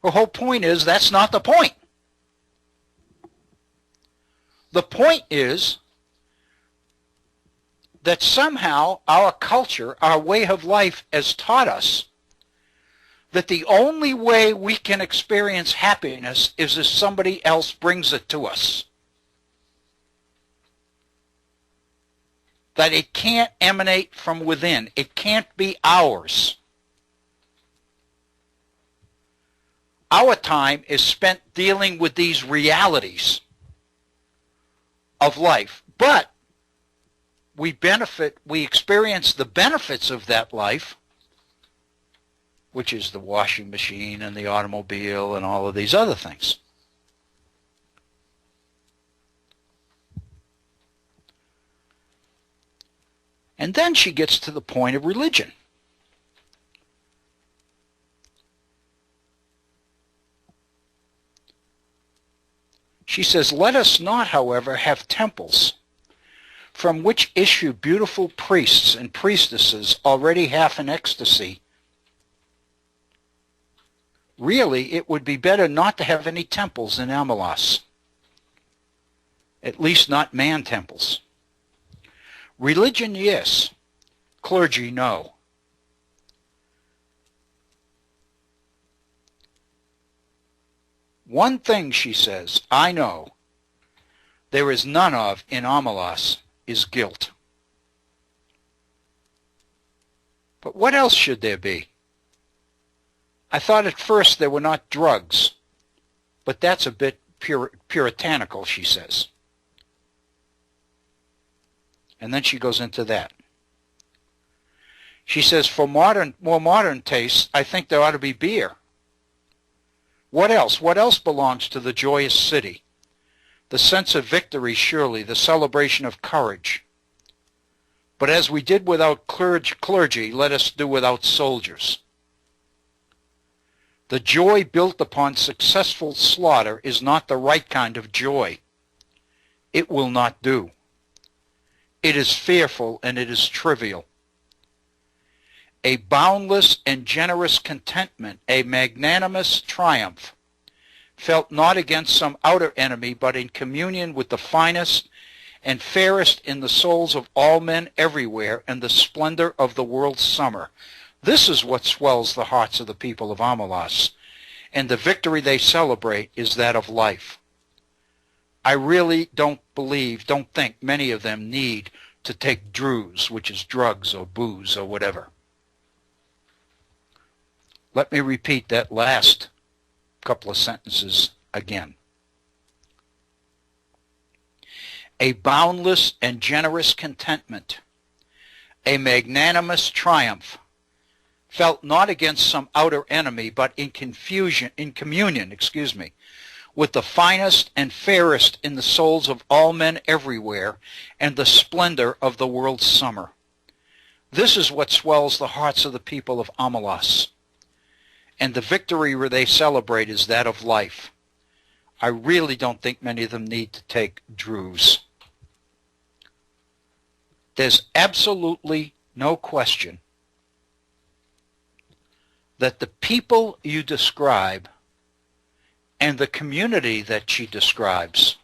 Her whole point is, that's not the point. The point is that somehow our culture, our way of life has taught us that the only way we can experience happiness is if somebody else brings it to us. That it can't emanate from within. It can't be ours. Our time is spent dealing with these realities of life. But we experience the benefits of that life, which is the washing machine and the automobile and all of these other things. And then she gets to the point of religion. She says, let us not, however, have temples from which issue beautiful priests and priestesses already half in ecstasy. Really, it would be better not to have any temples in Amalas. At least not man temples. Religion, yes. Clergy, no. One thing, she says, I know there is none of in Amalas is guilt. But what else should there be? I thought at first there were not drugs, but that's a bit puritanical, she says. And then she goes into that. She says, for more modern tastes, I think there ought to be beer. What else? What else belongs to the joyous city? The sense of victory, surely, the celebration of courage. But as we did without clergy, let us do without soldiers. The joy built upon successful slaughter is not the right kind of joy. It will not do. It is fearful and it is trivial. A boundless and generous contentment, a magnanimous triumph, felt not against some outer enemy, but in communion with the finest and fairest in the souls of all men everywhere, and the splendor of the world's summer. This is what swells the hearts of the people of Amalas, and the victory they celebrate is that of life. I really don't think many of them need to take druze, which is drugs or booze or whatever. Let me repeat that last couple of sentences again. A boundless and generous contentment, a magnanimous triumph, felt not against some outer enemy, but in communion, with the finest and fairest in the souls of all men everywhere, and the splendor of the world's summer. This is what swells the hearts of the people of Amalas, and the victory they celebrate is that of life. I really don't think many of them need to take druze. There's absolutely no question that the people you describe and the community that she describes,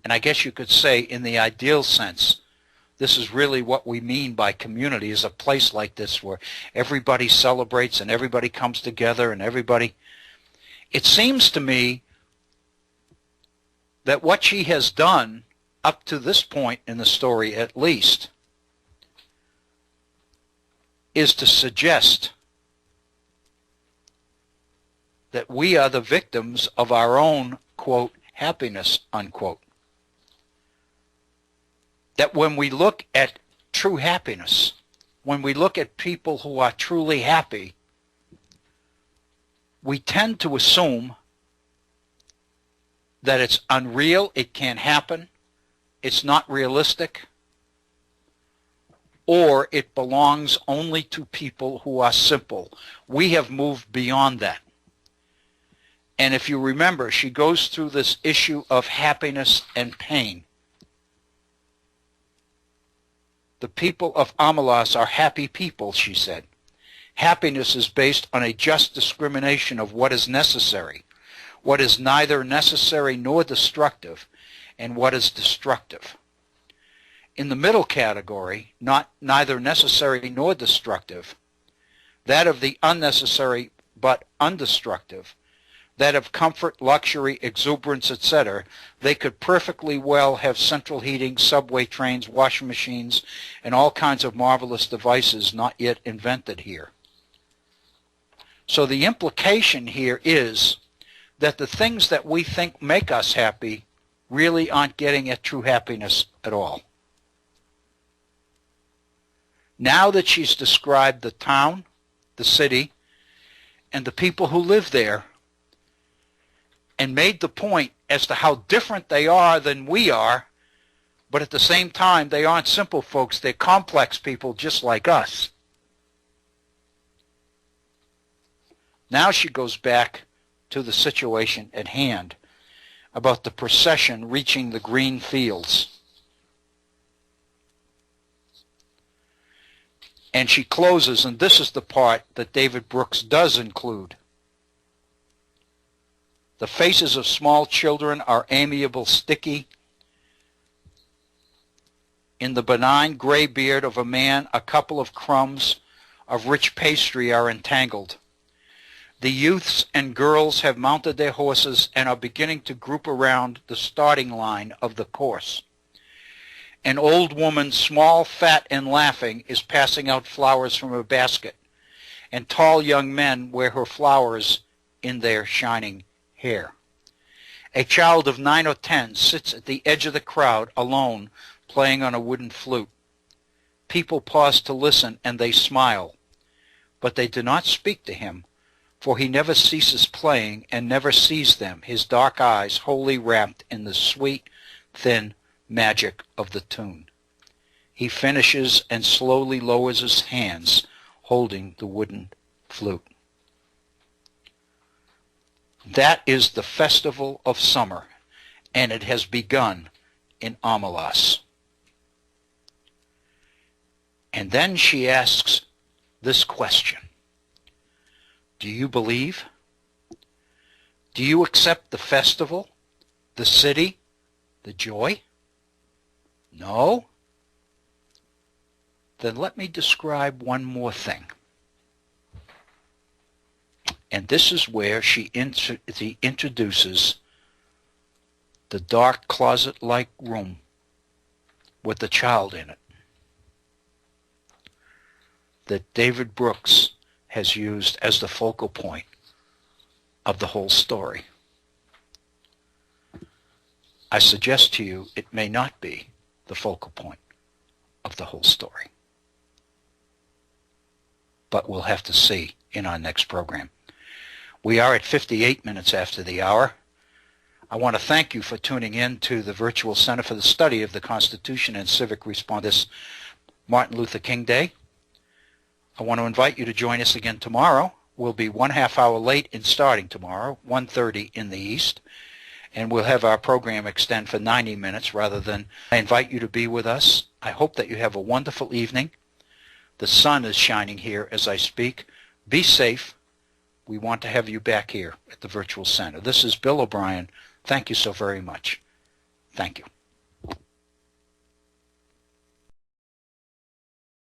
and I guess you could say in the ideal sense, this is really what we mean by community, is a place like this where everybody celebrates and everybody comes together and everybody. It seems to me that what she has done up to this point in the story, at least, is to suggest that we are the victims of our own, quote, happiness, unquote. That when we look at true happiness, when we look at people who are truly happy, we tend to assume that it's unreal, it can't happen, it's not realistic, or it belongs only to people who are simple. We have moved beyond that. And if you remember, she goes through this issue of happiness and pain. The people of Amalas are happy people, she said. Happiness is based on a just discrimination of what is necessary, what is neither necessary nor destructive, and what is destructive. In the middle category, neither necessary nor destructive, that of the unnecessary but undestructive, that of comfort, luxury, exuberance, etc., they could perfectly well have central heating, subway trains, washing machines, and all kinds of marvelous devices not yet invented here. So the implication here is that the things that we think make us happy really aren't getting at true happiness at all. Now that she's described the town, the city, and the people who live there, and made the point as to how different they are than we are, but at the same time, they aren't simple folks, they're complex people just like us. Now she goes back to the situation at hand about the procession reaching the green fields. And she closes, and this is the part that David Brooks does include. The faces of small children are amiable, sticky. In the benign gray beard of a man, a couple of crumbs of rich pastry are entangled. The youths and girls have mounted their horses and are beginning to group around the starting line of the course. An old woman, small, fat, and laughing, is passing out flowers from a basket, and tall young men wear her flowers in their shining hair. A child of 9 or 10 sits at the edge of the crowd alone, playing on a wooden flute. People pause to listen, and they smile, but they do not speak to him, for he never ceases playing and never sees them, his dark eyes wholly wrapped in the sweet, thin magic of the tune. He finishes and slowly lowers his hands, holding the wooden flute. That is the festival of summer, and it has begun in Amalas. And then she asks this question. Do you believe? Do you accept the festival, the city, the joy? No? Then let me describe one more thing. And this is where she introduces the dark closet-like room with the child in it that David Brooks has used as the focal point of the whole story. I suggest to you it may not be the focal point of the whole story. But we'll have to see in our next program. We are at 58 minutes after the hour. I want to thank you for tuning in to the Virtual Center for the Study of the Constitution and Civic Response this Martin Luther King Day. I want to invite you to join us again tomorrow. We'll be 1/2 hour late in starting tomorrow, 1:30 in the East, and we'll have our program extend for 90 minutes rather than. I invite you to be with us. I hope that you have a wonderful evening. The sun is shining here as I speak. Be safe. We want to have you back here at the Virtual Center. This is Bill O'Brien. Thank you so very much. Thank you.